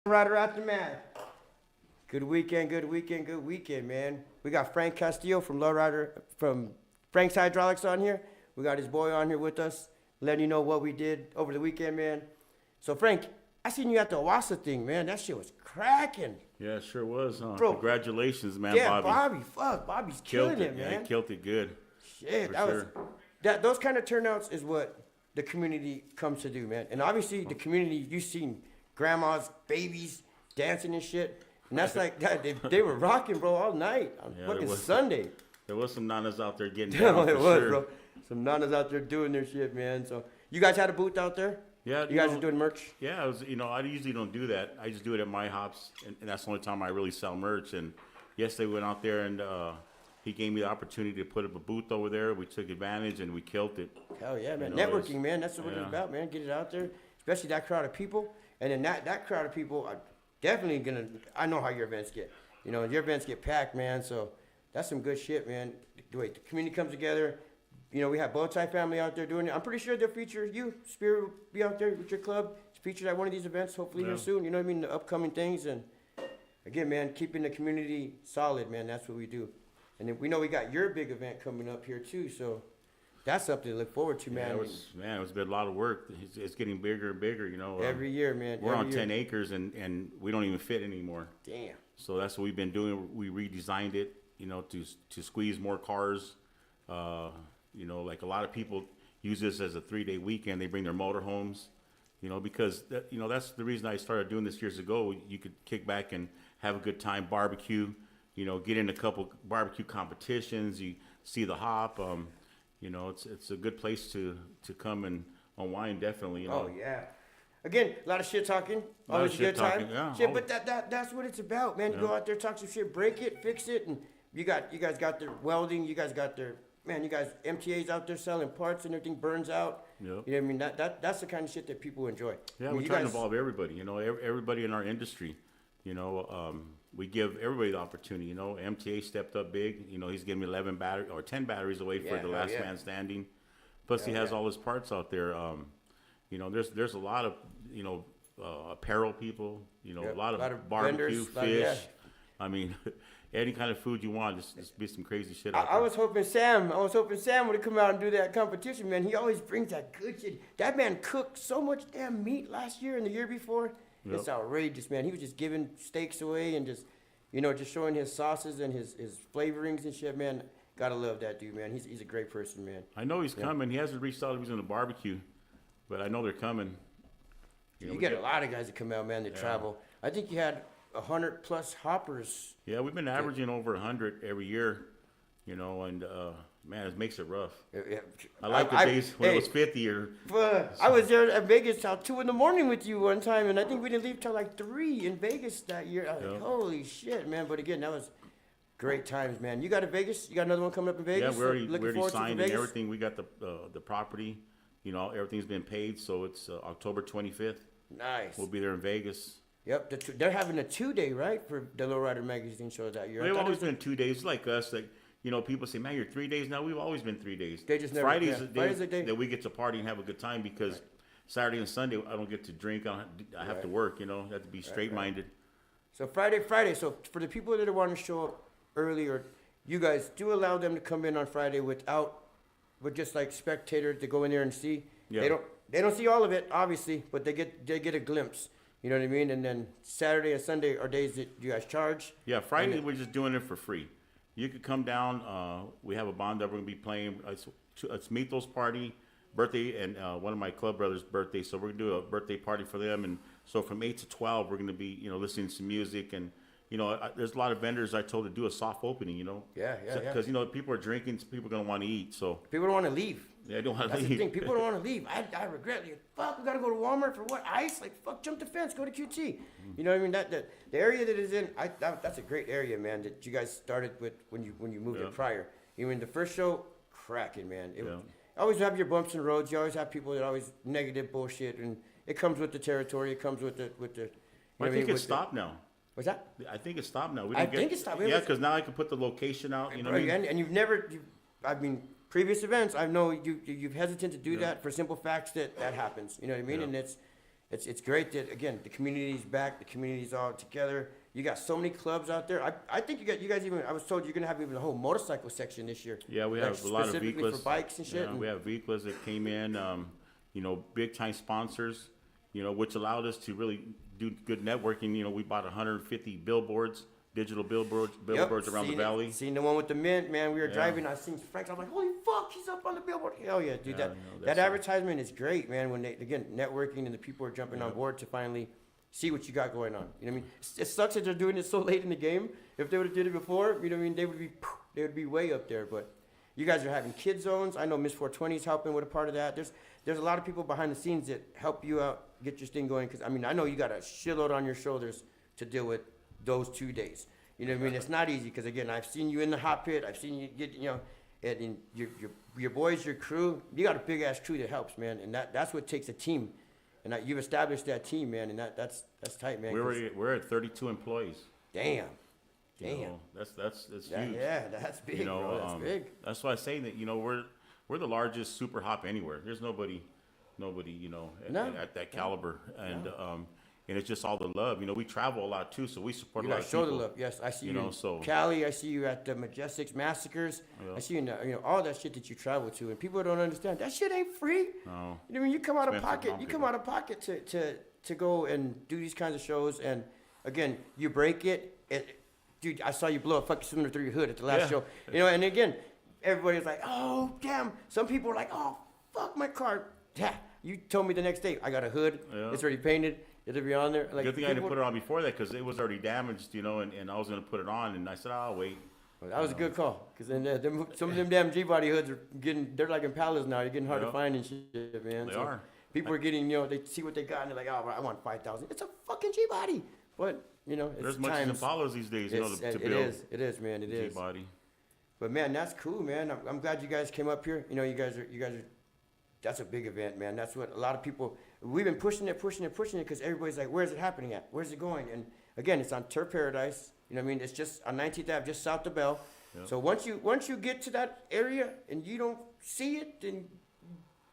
Lowrider Aftermath. Good weekend, man. We got Frank Castillo from Frank's Hydraulics on here. We got his boy on here with us, letting you know what we did over the weekend, man. So, Frank, I seen you at the Owasso thing, man. That shit was cracking. Yeah, it sure was, huh? Bro, congratulations, man, yeah, Bobby. Bobby's killing it, man. Yeah, he killed it good. Shit, those kind of turnouts is what the community comes to do, man. And obviously, the community, you've seen grandmas, babies dancing and shit. And that's like that. They were rocking, bro, all night on fucking Sunday. There was some nanas out there getting down. It was, bro. Some nanas out there doing their shit, man. So you guys had a booth out there? Yeah. You guys are doing merch? Yeah, I usually don't do that. I just do it at my hops, and that's the only time I really sell merch. And yes, they went out there, and he gave me the opportunity to put up a booth over there. We took advantage, and we killed it. Hell yeah, man. Networking, man. That's what it's about, man. Get it out there, especially that crowd of people. And then that crowd of people are definitely I know how your events get. You know, your events get packed, man. So that's some good shit, man. The community comes together. You know, we have Bowtie family out there doing it. I'm pretty sure they'll feature you. Spirit will be out there with your club. It's featured at one of these events, hopefully here soon. You know what I mean? The upcoming things. And again, man, keeping the community solid, man. That's what we do. And then we know we got your big event coming up here too. So that's something to look forward to, man. It's been a lot of work. It's getting bigger and bigger, you know. Every year, man. We're on 10 acres, and we don't even fit anymore. Damn. So that's what we've been doing. We redesigned it, you know, to squeeze more cars. You know, like a lot of people use this as a 3-day weekend. They bring their motorhomes, you know, because, that's the reason I started doing this years ago. You could kick back and have a good time, barbecue, you know, get in a couple barbecue competitions. You see the hop. You know, it's a good place to come and unwind, definitely. You know? Oh yeah. Again, a lot of shit talking. Always a good time. Yeah, shit, but that's what it's about, man. You go out there, talk some shit, break it, fix it, and you guys got their welding. You guys got their you guys MTAs out there selling parts and everything burns out. Yep. You know what I mean? That's the kind of shit that people enjoy. Yeah, I mean, we try to involve everybody. You know, everybody in our industry. You know, we give everybody the opportunity. You know, MTA stepped up big. You know, he's giving me 10 batteries away for the last man standing. Plus, he has all his parts out there. You know, there's a lot of apparel people. You know, a lot of barbecue, fish. I mean, any kind of food you want, just be some crazy shit out there. I was hoping Sam would come out and do that competition, man. He always brings that good shit. That man cooked so much damn meat last year and the year before. Yep. It's outrageous, man. He was just giving steaks away and just showing his sauces and his flavorings and shit, man. Gotta love that dude, man. He's a great person, man. I know he's coming. He hasn't reached out if he's in the barbecue, but I know they're coming. You get a lot of guys that come out, man, that travel. I think you had 100+ hoppers. Yeah, we've been averaging over 100 every year, you know, and man, it makes it rough. Yeah. I like the days when it was 50 or. I was there at Vegas till 2 a.m. with you one time, and I think we didn't leave till like 3 in Vegas that year. I was like, holy shit, man! But again, that was great times, man. You got a Vegas? You got another one coming up in Vegas? Yeah, we already signed and everything. We got the property. You know, everything's been paid, so it's October 25th. Nice. We'll be there in Vegas. Yep, they're having a 2-day, right, for the Lowrider Magazine show that year. They've always been 2 days, like us. Like, you know, people say, man, you're 3 days now. We've always been 3 days. They just never. Friday's Friday's the day that we get to party and have a good time because Saturday and Sunday I don't get to drink. I have to work. You know, I have to be straight-minded. So Friday. So for the people that want to show up early, or you guys do allow them to come in on Friday with just like spectators to go in there and see. Yeah. They don't see all of it, obviously, but they get a glimpse. You know what I mean? And then Saturday and Sunday are days that you guys charge. Yeah, Friday we're just doing it for free. You could come down. We have a band that we're gonna be playing. It's Mito's party, birthday, and one of my club brothers' birthday. So we're gonna do a birthday party for them. And so from 8 to 12, we're gonna be listening to some music. And there's a lot of vendors I told to do a soft opening. Yeah. Because people are drinking, so people are gonna want to eat. So people don't want to leave. Yeah, I don't want to leave. That's the thing. People don't want to leave. I regret it. Fuck, we gotta go to Walmart for what? Ice? Like fuck, jump the fence, go to QT. You know what I mean? The area that is in, that's a great area, man. That you guys started with when you moved it prior. Even the first show, cracking, man. Always have your bumps and roads. You always have people that always negative bullshit, and it comes with the territory. It comes with the. I think it's stopped now. What's that? I think it's stopped now. I think it's stopped. Yeah, because now I can put the location out. You know what I mean? And you've never. Previous events, I know you've hesitant to do that for simple facts that happens. You know what I mean? And it's great that again the community's back, the community's all together. You got so many clubs out there. I think you guys even I was told you're gonna have even a whole motorcycle section this year. Yeah, we like have a lot of specifically vehicles. for bikes and shit. Yeah, we have vehicles that came in, you know, big time sponsors, you know, which allowed us to really do good networking. You know, we bought 150 billboards, digital billboards around the valley. Seen the one with the mint, man. We were driving. I seen Frank. I'm like, holy fuck, he's up on the billboard. Hell yeah, dude. Yeah, that advertisement is great, man. When they again networking and the people are jumping on board to finally see what you got going on. You know what I mean? It sucks that they're doing it so late in the game. If they would have did it before, you know what I mean, they would be way up there. But you guys are having kid zones. I know Miss 420 is helping with a part of that. There's a lot of people behind the scenes that help you out, get your thing going. Because I mean, I know you got a shitload on your shoulders to deal with those 2 days. You know what I mean? It's not easy because again, I've seen you in the hot pit. I've seen you get, you know, and your boys, your crew. You got a big ass crew that helps, man. And that's what takes a team. And you've established that team, man. And that's tight, man. We're at 32 employees. Damn. You know, that's huge. Yeah, that's big, You know, bro. That's big. That's why I say that, you know, we're the largest super hop anywhere. There's nobody, you know, at that caliber. And it's just all the love. You know, we travel a lot too, so we support You a lot guys of show people. the love. Yes, I see you, know, in so Cali. I see you at the Majestics Massacres. Yeah. I see you in you know all that shit that you travel to, and people don't understand that shit ain't free. No. You know what I mean? You come out of Expensive pocket. on You come people. out of pocket to go and do these kinds of shows, and again, you break it. Dude, I saw you blow a fucking cylinder through your hood at the last Yeah. show. You know, and again, everybody's like, "Oh, damn." Some people are like, "Oh, fuck my car." Yeah. You told me the next day, I got a hood. Yeah. It's already painted. It'll be on there. Like, Good thing I didn't put it on before that because it was already damaged, you know, and I was going to put it on, and I said, I'll wait. Well, that was a good call, because then some of them damn G-body hoods are they're like Impalas now. They're getting hard to Yeah. find and shit, man. They So are. People are getting, you know, they see what they got and they're like, oh, I want 5,000. It's a fucking G-body. But, you know, it's There's much times. Impalas these days, you know, to It build is, man, it is. G-body. But, man, that's cool, man. I'm glad you guys came up here. You know, you guys are, that's a big event, man. That's what a lot of people, we've been pushing it, because everybody's like, where's it happening at? Where's it going? And again, it's on Turf Paradise. You know what I mean? It's just on 19th Ave, just south of Bell. Yep. So once you get to that area and you don't see it, then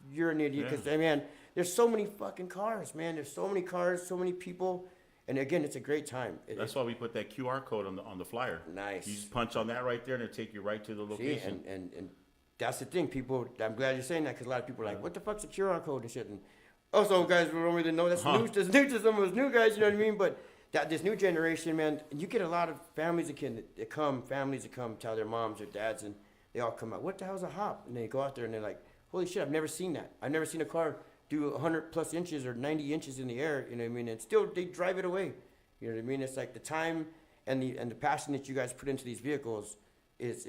you're an idiot. Because, man, there's so many fucking cars, man. There's so many cars, so many people. And again, it's a great time. That's why we put that QR code on the flyer. Nice. You just punch on that right there, and it'll take you right to the See, location. and that's the thing, people. I'm glad you're saying that because a lot of people are like, "What the fuck's a QR code and shit?" And also, guys, we don't really know that's new. That's new to some of us new guys. You know what I mean? But this new generation, man, you get a lot of families that come, tell their moms or dads, and they all come out. What the hell's a hop? And they go out there and they're like, "Holy shit, I've never seen that. I've never seen a car do 100 plus inches or 90 inches in the air." You know what I mean? And still, they drive it away. You know what I mean? It's like the time and the passion that you guys put into these vehicles is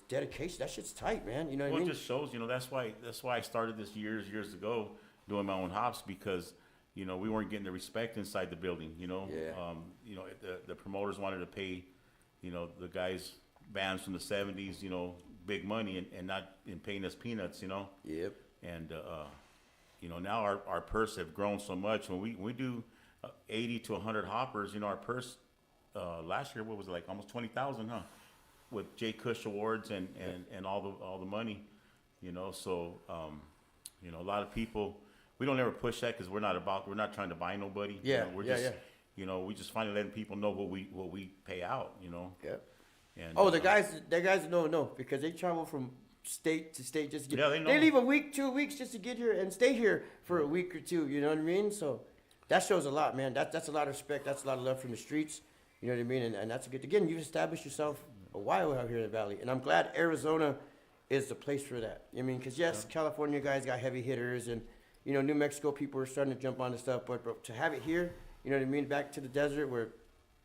dedication. That shit's tight, man. You know what I mean? It just shows, you know, that's why I started this years ago doing my own hops because, you know, we weren't getting the respect inside the building, you know. Yeah. You know, the promoters wanted to pay, you know, the guys, bands from the 70s, you know, big money and not in paying us peanuts, you know. Yep. And, you know, now our purse have grown so much. When we do 80 to 100 hoppers, you know, our purse last year, what was it, like almost 20,000, huh? With Jay Cush Awards and all the money, you know. So, you know, a lot of people, we don't ever push that because we're not trying to buy nobody. Yeah, You know, we're yeah, just, yeah. you know, we just finally letting people know what we pay out, you know. Yep. And, Oh, the guys don't know because they travel from state to state just to get. Yeah, they know. They leave a week, 2 weeks just to get here and stay here for a week or two. You know what I mean? So that shows a lot, man. That's a lot of respect. That's a lot of love from the streets. You know what I mean? And that's a good. Again, you've established yourself a while out here in the valley, and I'm glad Arizona is the place for that. I mean, because yes, California guys got heavy hitters, and you know, New Mexico people are starting to jump on the stuff, but to have it here, you know what I mean? Back to the desert where,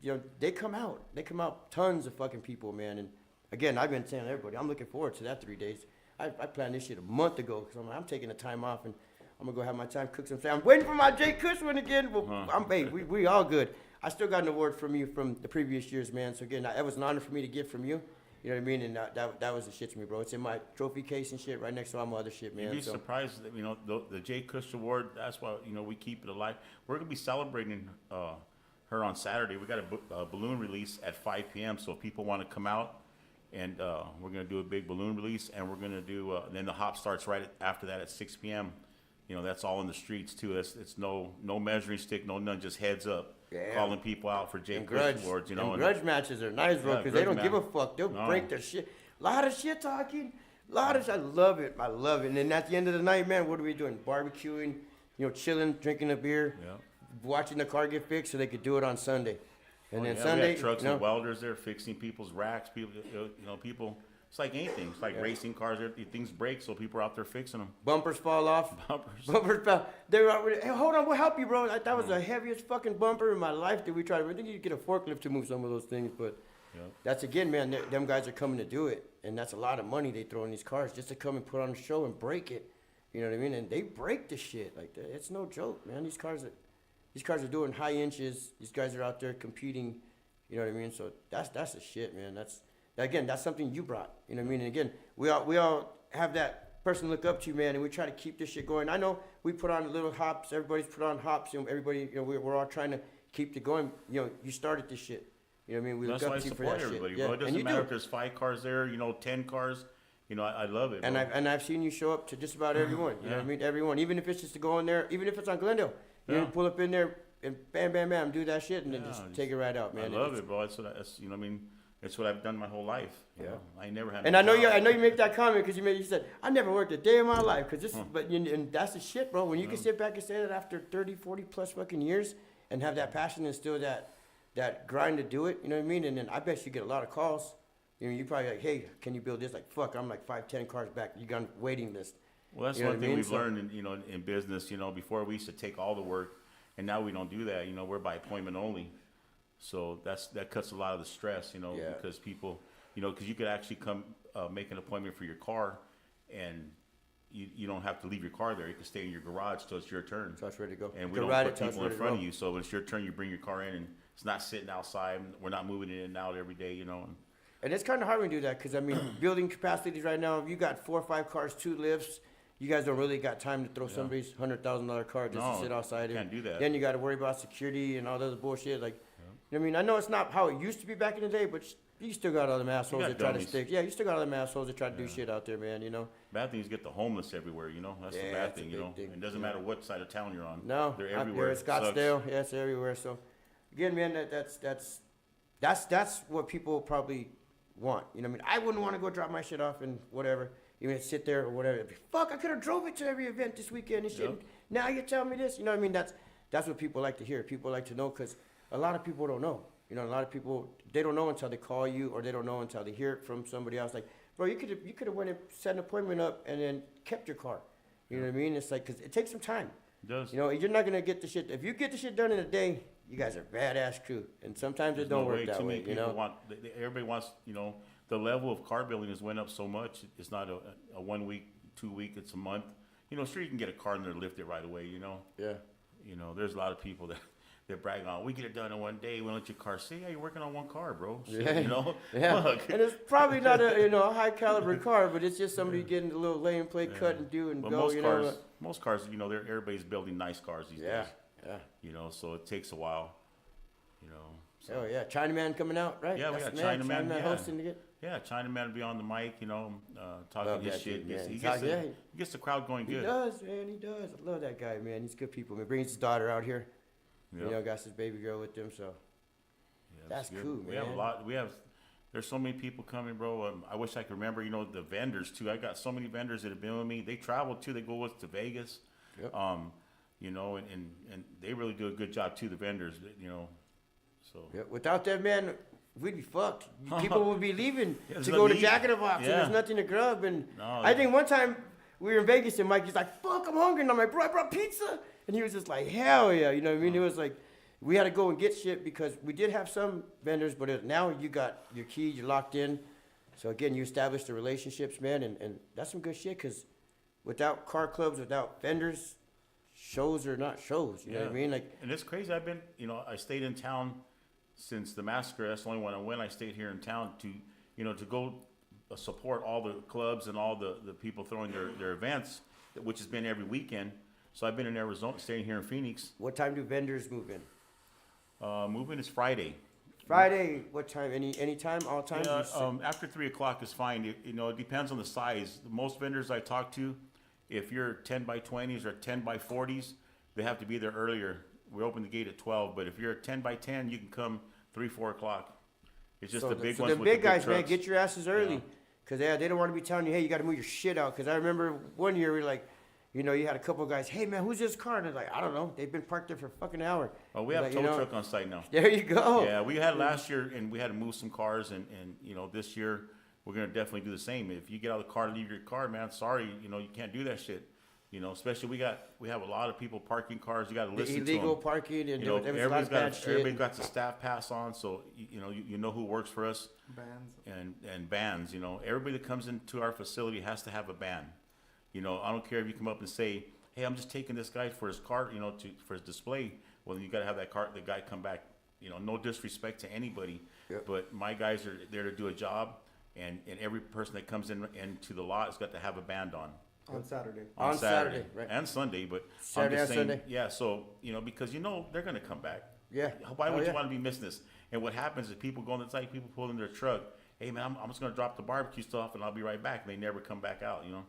you know, they come out tons of fucking people, man. And again, I've been telling everybody, I'm looking forward to that 3 days. I planned this shit a month ago because I'm taking the time off and I'm gonna go have my time, cook some food. I'm waiting for my Jay Cush one again. Well, hey, we all good. I still got an award from you from the previous years, man. So again, that was an honor for me to get from you. You know what I mean? And that was the shit to me, bro. It's in my trophy case and shit right next to all my other shit, man. You'd be So surprised that, you know, the Jay Cush Award, that's why, you know, we keep it alive. We're going to be celebrating her on Saturday. We got a balloon release at 5 p.m. So if people want to come out, and we're going to do a big balloon release, and we're going to do, then the hop starts right after that at 6 p.m. you know, that's all in the streets too. It's no measuring stick, no none, just heads up, Yeah. calling people out for Jake grudge, awards, you know. and grudge matches are nice, bro, Yeah, because they grudge don't give a match. fuck. They'll No. break their shit. A lot of shit talking. A lot of shit. I love it. I love it. And then at the end of the night, man, what are we doing? Barbecuing, you know, chilling, drinking a beer, Yeah. watching the car get fixed so they could do it on Sunday. And then Yeah, Sunday, we have trucks you know, and welders there fixing people's racks. People, you know, people. It's like anything. It's like racing cars. Things break, so people are out there fixing them. bumpers fall off. Bumpers. Bumpers fell. They were out with, hey, hold on, we'll help you, bro. That was the heaviest fucking bumper in my life that we tried. I think you could get a forklift to move some of those things, but Yep. that's again, man. Them guys are coming to do it, and that's a lot of money they throw in these cars just to come and put on a show and break it. You know what I mean? And they break the shit like that. It's no joke, man. These cars are doing high inches. These guys are out there competing. You know what I mean? So that's the shit, man. That's something you brought. You know what I mean? And again, we all have that person look up to you, man, and we try to keep this shit going. I know we put on little hops. Everybody's put on hops, and everybody, you know, we're all trying to keep it going. You know, you started this shit. You know what I mean? We That's look why I up to you for support that everybody, shit. bro. It and doesn't you matter do. if there's 5 cars there, you know, 10 cars. You know, I love it, bro. And I've seen you show up to just about everyone. You know what I mean? Everyone, even if it's just to go in there, even if it's on Glendale, you know, pull up in there and bam, bam, bam, do that shit, and then just take it right out, man. I love it, bro. That's you know, what I mean, it's what I've done my whole life. You know? I never had. And no I know job. you make that comment because you said I never worked a day in my life because this, and that's the shit, bro. When you can sit back and say that after 30, 40 plus fucking years and have that passion and still that grind to do it, you know what I mean? And then I bet you get a lot of calls. You know, you probably like, hey, can you build this? Like, fuck, I'm like 5, 10 cars back. You got a waiting list. Well, that's You know one what I thing mean? we've So- learned, in business. You know, before we used to take all the work, and now we don't do that. You know, we're by appointment only. So that cuts a lot of the stress. You know, Yeah. because people, you know, because you could actually come make an appointment for your car, and you don't have to leave your car there. You can stay in your garage till it's your turn. So it's ready to go. And You we can don't ride put it till it's people in ready to front go. of you. So when it's your turn, you bring your car in, and it's not sitting outside. We're not moving it in and out every day. You know. And it's kind of hard when you do that because, I mean, building capacities right now, if you got 4 or 5 cars, 2 lifts, you guys don't really got time to throw somebody's $100,000 car just No, to sit outside in. can't do that. Then you got to worry about security and all the other bullshit. Like, you know what I mean? I know it's not how it used to be back in the day, but you still got all them assholes got that try to dummies. stick. Yeah, you still got all them assholes that try to do shit out there, man, you know? Bad thing is get the homeless everywhere, you know? That's the Yeah, bad that's a thing, you big know? thing, It doesn't yeah. matter what side of town you're on. No, They're out everywhere. there, It sucks. Scottsdale, yeah, it's everywhere. So, again, man, that's what people probably want. You know what I mean? I wouldn't want to go drop my shit off and whatever, even sit there or whatever. Fuck, I could have drove it to every event this weekend and shit. Yep. Now you're telling me this? You know what I mean? That's what people like to hear. People like to know because a lot of people don't know. You know, a lot of people, they don't know until they call you or they don't know until they hear it from somebody else. Like, bro, you could have went and set an appointment up and then kept your car. You know what I mean? It's like, because it takes some time. It does. You know, you're not going to get the shit. If you get the shit done in a day, you guys are badass crew. And sometimes There's it don't no work that Too way, many you people know? everybody wants, you know, the level of car building has went up so much. It's not a 1 week, 2 week, it's a month. You know, sure, you can get a car and they're lifted right away, you know? Yeah. You know, there's a lot of people that they're bragging on, we get it done in 1 day, we let your car see, yeah, you're working on 1 car, bro. Shit, Yeah. You know? Yeah. Fuck. And it's probably not a high caliber car, but it's just somebody getting a little lane plate cut and do and But go, most cars, you know, everybody's building nice cars these Yeah. days. Yeah. You know, so it takes a while. You know. So. Oh yeah, Chinaman coming out, right? Yeah, we That's got the Chinaman, yeah. hosting to get. Yeah, Chinaman will be on the mic, you know, talking Love his that shit. dude, man. He Yeah. gets the crowd going He good. does, man. He does. I love that guy, man. He's good people. He brings his daughter out here. Yep. You know, got his baby girl with him, so Yeah, that's good. cool, We have a man. lot. There's so many people coming, bro. I wish I could remember, you know, the vendors too. I got so many vendors that have been with me. They travel too. They go with to Vegas. Yep. You know, and they really do a good job too. The vendors, you know. So. yeah, without that man, we'd be fucked. People would be leaving Yeah, to there's go no to need. Jack in the Box, and Yeah. there's nothing to grub. And No, I think one time we were in Vegas, and Mikey's like, "Fuck, I'm hungry," and I'm like, "Bro, I brought pizza," and he was just like, "Hell yeah," you know what I mean? It was like we had to go and get shit because we did have some vendors, but now you got your key, you're locked in. So again, you establish the relationships, man, and that's some good shit. Cause without car clubs, without vendors, shows are not shows. You know what I mean? Like, And it's crazy. I stayed in town since the massacre. That's the only one I went. I stayed here in town to go support all the clubs and all the people throwing their events, which has been every weekend. So I've been in Arizona, staying here in Phoenix. what time do vendors move in? Moving is Friday. Friday, what time? Any time, all times? Yeah, after 3 o'clock is fine. It depends on the size. Most vendors I talk to, if you're 10 by 20s or 10 by 40s, they have to be there earlier. We open the gate at 12, but if you're 10 by 10, you can come 3, 4 o'clock. It's just the big ones the with big the guys, man, trucks. get your asses early. Yeah. Because they don't want to be telling you, hey, you got to move your shit out. Because I remember one year we were like, you know, you had a couple of guys, hey, man, who's this car? And they're like, I don't know. They've been parked there for a fucking hour. Oh, we have like, tow you know, truck on site now. There you go. Yeah, we had last year, and we had to move some cars, and you know, this year we're gonna definitely do the same. If you get out of the car, leave your car, man. Sorry, you know, you can't do that shit. You know, especially we have a lot of people parking cars. You got to listen to them. Illegal parking and You know, there was a lot of bad shit. everybody got the staff pass on, so you know who works for us. Bands. And bands. You know, everybody that comes into our facility has to have a band. You know, I don't care if you come up and say, hey, I'm just taking this guy for his car, you know, for his display. Well, you got to have the guy come back. You know, no disrespect to anybody, Yep. but my guys are there to do a job, and every person that comes into the lot has got to have a band on. On Saturday. On Saturday, right. And Sunday, but Saturday I'm just and saying, Sunday. yeah. So you know, because you know they're gonna come back. Yeah. Why would Oh, you yeah. want to be missing this? And what happens is people go on the site, people pull in their truck. Hey man, I'm just gonna drop the barbecue stuff and I'll be right back. And they never come back out. You know.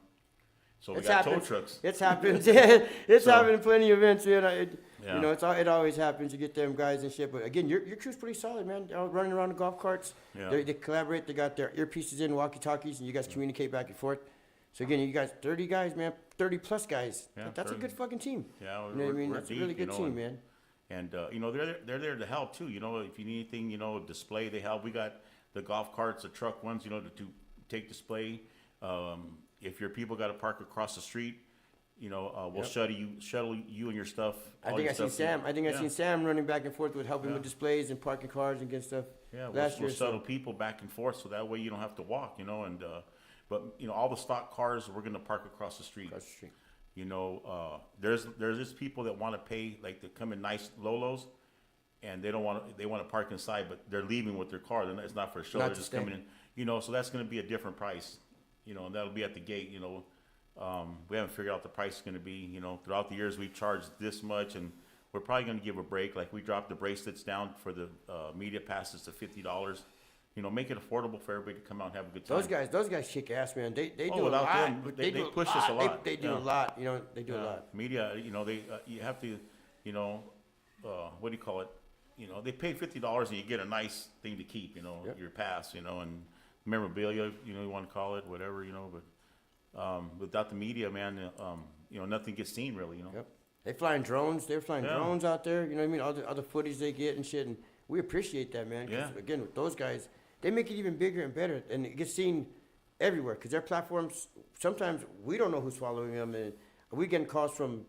So we It's got happened. tow trucks. It's happened. It's So- happened in plenty of events, man. Yeah. You know, it always happens. You get them guys and shit. But again, your crew's pretty solid, man. They're all running around the golf carts. Yeah. They collaborate. They got their earpieces in, walkie-talkies, and you guys communicate back and forth. So again, you guys, 30 guys, man, 30 plus guys. Yeah, That's a 30. good fucking team. Yeah, You know what I mean? we're That's a deep, really you good know, team, man. And you know they're there to help too. You know, if you need anything, you know, display they help. We got the golf carts, the truck ones, you know, to take display. If your people got to park across the street, you know, we'll Yep. shuttle you and your stuff. I all think your I seen stuff. Sam. I think I Yeah. seen Sam running back and forth with helping Yeah. with displays and parking cars and get stuff. Yeah, last we'll year, shuttle so- people back and forth, so that way you don't have to walk, you know. And but you know, all the stock cars we're gonna park across the street. Across the street. You know, there's just people that want to pay, like they come in nice Lolos, and they want to park inside, but they're leaving with their car. It's not for a show. Not They're to just stay. coming in. You know, so that's going to be a different price. You know, and that'll be at the gate. You know, we haven't figured out the price is going to be. You know, throughout the years we've charged this much, and we're probably going to give a break. Like we dropped the bracelets down for the media passes to $50. You know, make it affordable for everybody to come out and have a good time. Those guys kick ass, man. They Oh, do a without lot. them, but they do a push us a lot. They do Yeah. a lot. You know, they do a lot. Media, you know, you have to, you know, what do you call it? You know, they pay $50 and you get a nice thing to keep, you know, Yep. your pass, you know, and memorabilia, you know, you want to call it, whatever, you know, but without the media, man, you know, nothing gets seen really, you know. Yep. They flying drones. They're flying Yeah. drones out there. You know what I mean? All the footage they get and shit. And we appreciate that, man. 'Cause Yeah. again, with those guys, they make it even bigger and better, and it gets seen everywhere. Because their platforms, sometimes we don't know who's following them, and we getting calls from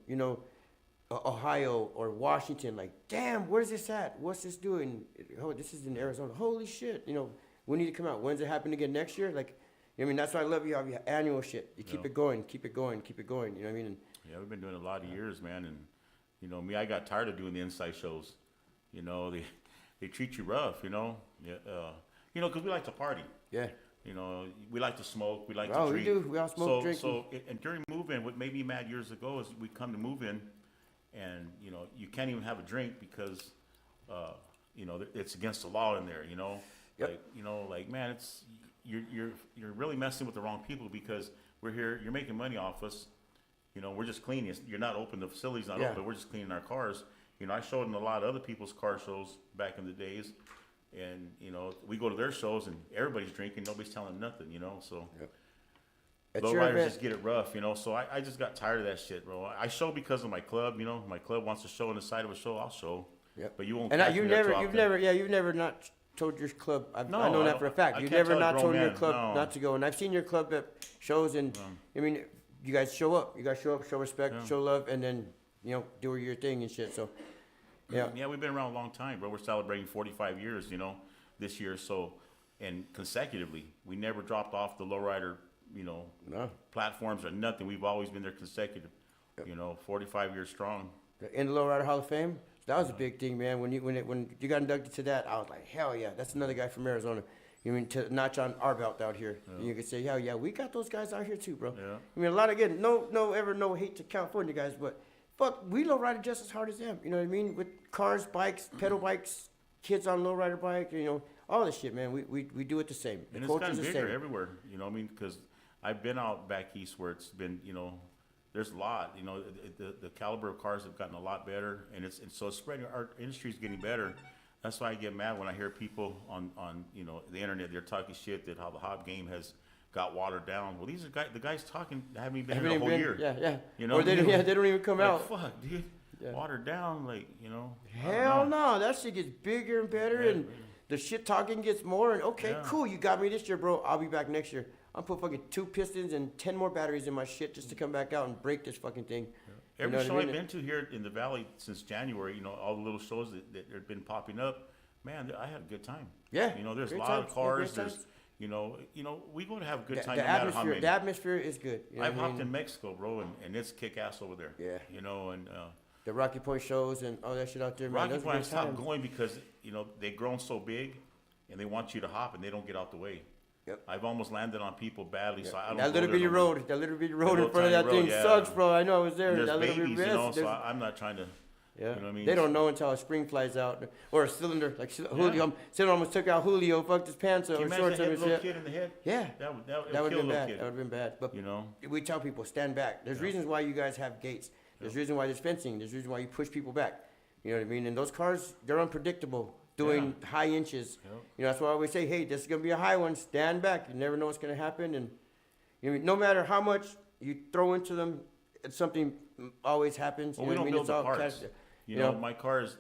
Ohio or Washington. Like, damn, where's this at? What's this doing? Oh, this is in Arizona. Holy shit! You know, we need to come out. When's it happen again next year? Like, you know what I mean? That's why I love you have your annual shit. You keep Yeah. it going, keep it going, keep it going. You know what I mean? And Yeah, we've been doing it a lot of years, man, and you know, I got tired of doing the inside shows. You know, they treat you rough, you know. Yeah, you know, because we like to party. yeah. You know, we like to smoke, we like Oh, to we drink. do. We all smoke, drink, And during move-in, what made me mad years ago is we come to move-in, and you know, you can't even have a drink because, you know, it's against the law in there. You know, Yep. like you know, like man, it's you're really messing with the wrong people because we're here. You're making money off us. You know, we're just cleaning. You're not open. The facility's not Yeah. open. We're just cleaning our cars. You know, I showed in a lot of other people's car shows back in the days. And, you know, we go to their shows and everybody's drinking. Nobody's telling them nothing, you know, so. At Low your riders event, just get it rough, you know, so I just got tired of that shit, bro. I show because of my club, you know. My club wants to show on the side of a show, I'll show. Yep. But you won't and catch me there too you've often. never not told your club. I No, know I that for a don't- fact. I You've can't never tell a not grown told your man, club no. not to go. And I've seen your club at shows, and I mean, you guys show up. You guys show up, show respect, Yeah. show love, and then do your thing and shit. So, yeah, Yeah, we've been around a long time, bro. We're celebrating 45 years, you know, this year. So, and consecutively, we never dropped off the Lowrider, you know, no. platforms or nothing. We've always been there consecutive, you know, 45 years strong. In the Lowrider Hall of Fame, that was a big thing, man. When you got inducted to that, I was like, hell yeah, that's another guy from Arizona. You mean to notch on our belt out here? Yeah. And you could say, hell yeah, we got those guys out here too, bro. Yeah. I mean, a lot again, no hate to California guys, but fuck, we lowrider just as hard as them. You know what I mean? With cars, bikes, pedal bikes, kids on lowrider bike, all this shit, man. We do it the same. The And it's culture's gotten the bigger same. everywhere, you know what I mean? Because I've been out back east where it's been, you know, there's a lot. You know, the caliber of cars have gotten a lot better, and so it's spreading. Our industry's getting better. That's why I get mad when I hear people on you know, the internet. They're talking shit that how the hop game has got watered down. Well, these are the guys talking haven't even been here a whole year. Yeah. You know, or they don't even come like, out. Fuck, dude. Yeah. Watered down, like, you know. Hell no, that shit gets bigger and better, and the shit talking gets more. And okay, cool, you got me this year, bro. I'll be back next year. I'll put fucking 2 pistons and 10 more batteries in my shit just to come back out and break this fucking thing. Yeah. Every show I've been to here in the Valley since January, you know, all the little shows that have been popping up, man, I had a good time. Yeah. You know, there's a lot of cars. There's, you know, we go to have a good time. The atmosphere is good. You know I've hopped in Mexico, bro, and it's kick ass over there. Yeah. You know, and the Rocky Point shows and all that shit out there, man. Rocky Point stopped going because, you know, they've grown so big, and they want you to hop, and they don't get out the way. Yep. I've almost landed on people badly, so I don't. That little bitty road in front of that thing sucks, bro. I know I was there. And there's that babies, little you know, so I'm not trying to. Yeah. You know what I mean? They don't know until a spring flies out or a cylinder. Like Julio, cylinder almost took out Julio, fucked his pants up. Can you imagine a little kid in the head? Yeah. That would have kill been bad. kid. That would have been bad. But you know, we tell people stand back. There's reasons why you guys have gates. There's reason why there's fencing. There's reason why you push people back. You know what I mean? And those cars, they're unpredictable. Doing high inches. You know, that's why I always say, hey, this is gonna be a high one. Stand back. You never know what's gonna happen. And you know, no matter how much you throw into them, something always happens. Well, you know we what don't I mean? build the parts. You know, my cars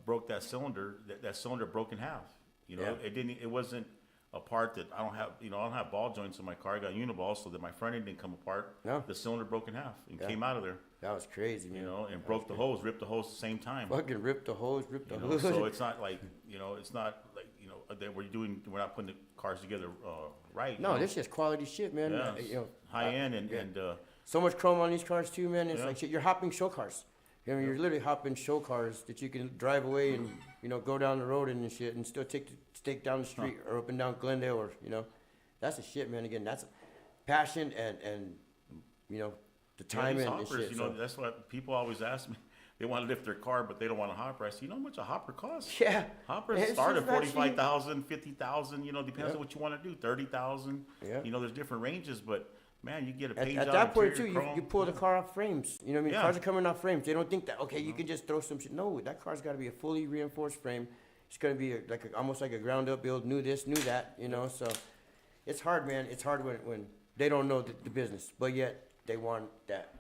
broke that cylinder. That cylinder broke in half. You know, it wasn't a part that I don't have. You know, I don't have ball joints in my car. I got uniballs, so that my front end didn't come apart. No. The cylinder broke in half and came out of there. That was crazy, man. You know, and broke the hose, ripped the hose at the same time. Fucking ripped the hose, ripped the hose. So it's not like, you know, that we're not putting the cars together right. No, this is quality shit, man. Yeah, You know, high end and so much chrome on these cars too, man. It's like shit. You're hopping show cars. You know, you're literally hopping show cars that you can drive away and, you know, go down the road and shit and still take down the street or up and down Glendale or, you know, that's the shit, man. Again, that's passion and you know, the time and hoppers, shit. You know, that's what people always ask me. They want to lift their car, but they don't want a hopper. I say, you know how much a hopper costs? Yeah. Hoppers start at 45,000, 50,000. You know, depends on what you want to do. 30,000. Yeah. You know, there's different ranges, but man, you get a page at that point too. You pull the car off frames. You know what I mean? Cars are coming off frames. They don't think that you can just throw some shit. No, that car's got to be a fully reinforced frame. It's gonna be almost like a ground up build. New this, new that. You know, so it's hard, man. It's hard when they don't know the business, but yet they want that.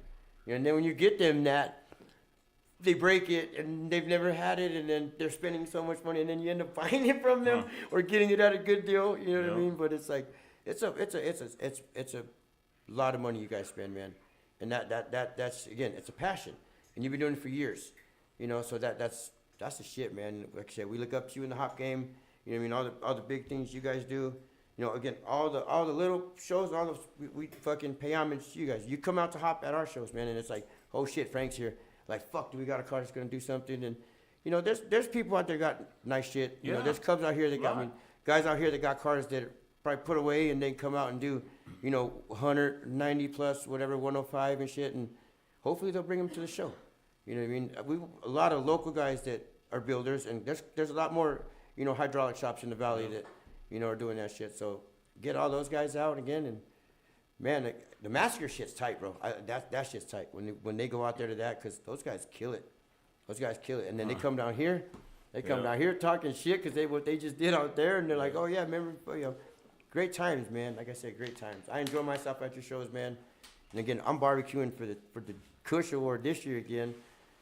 You know, and then when you get them that, they break it and they've never had it, and then they're spending so much money, and then you end up buying it from them or getting it at a good deal. You know what I mean? But it's like it's a lot of money you guys spend, man, and that's again, it's a passion, and you've been doing it for years. You know, so that's the shit, man. Like I said, we look up to you in the hop game. You know what I mean? All the big things you guys do. You know, again, all the little shows, all those, we fucking pay homage to you guys. You come out to hop at our shows, man, and it's like, oh shit, Frank's here. Like, fuck, do we got a car that's gonna do something? And you know, there's people out there got nice shit. You know, there's clubs out here that got guys out here that got cars that probably put away and then come out and do, you know, 190 plus, whatever, 105 and shit, and hopefully they'll bring them to the show. You know what I mean? A lot of local guys that are builders, and there's a lot more, you know, hydraulic shops in the valley that, you know, are doing that shit. So get all those guys out again, and man, the massacre shit's tight, bro. That shit's tight when they go out there to that, because those guys kill it. Those guys kill it, and then they come down here. They come down here talking shit because what they just did out there, and they're like, oh yeah, remember, you know, great times, man. Like I said, great times. I enjoy myself at your shows, man. And again, I'm barbecuing for the Kush Award this year again.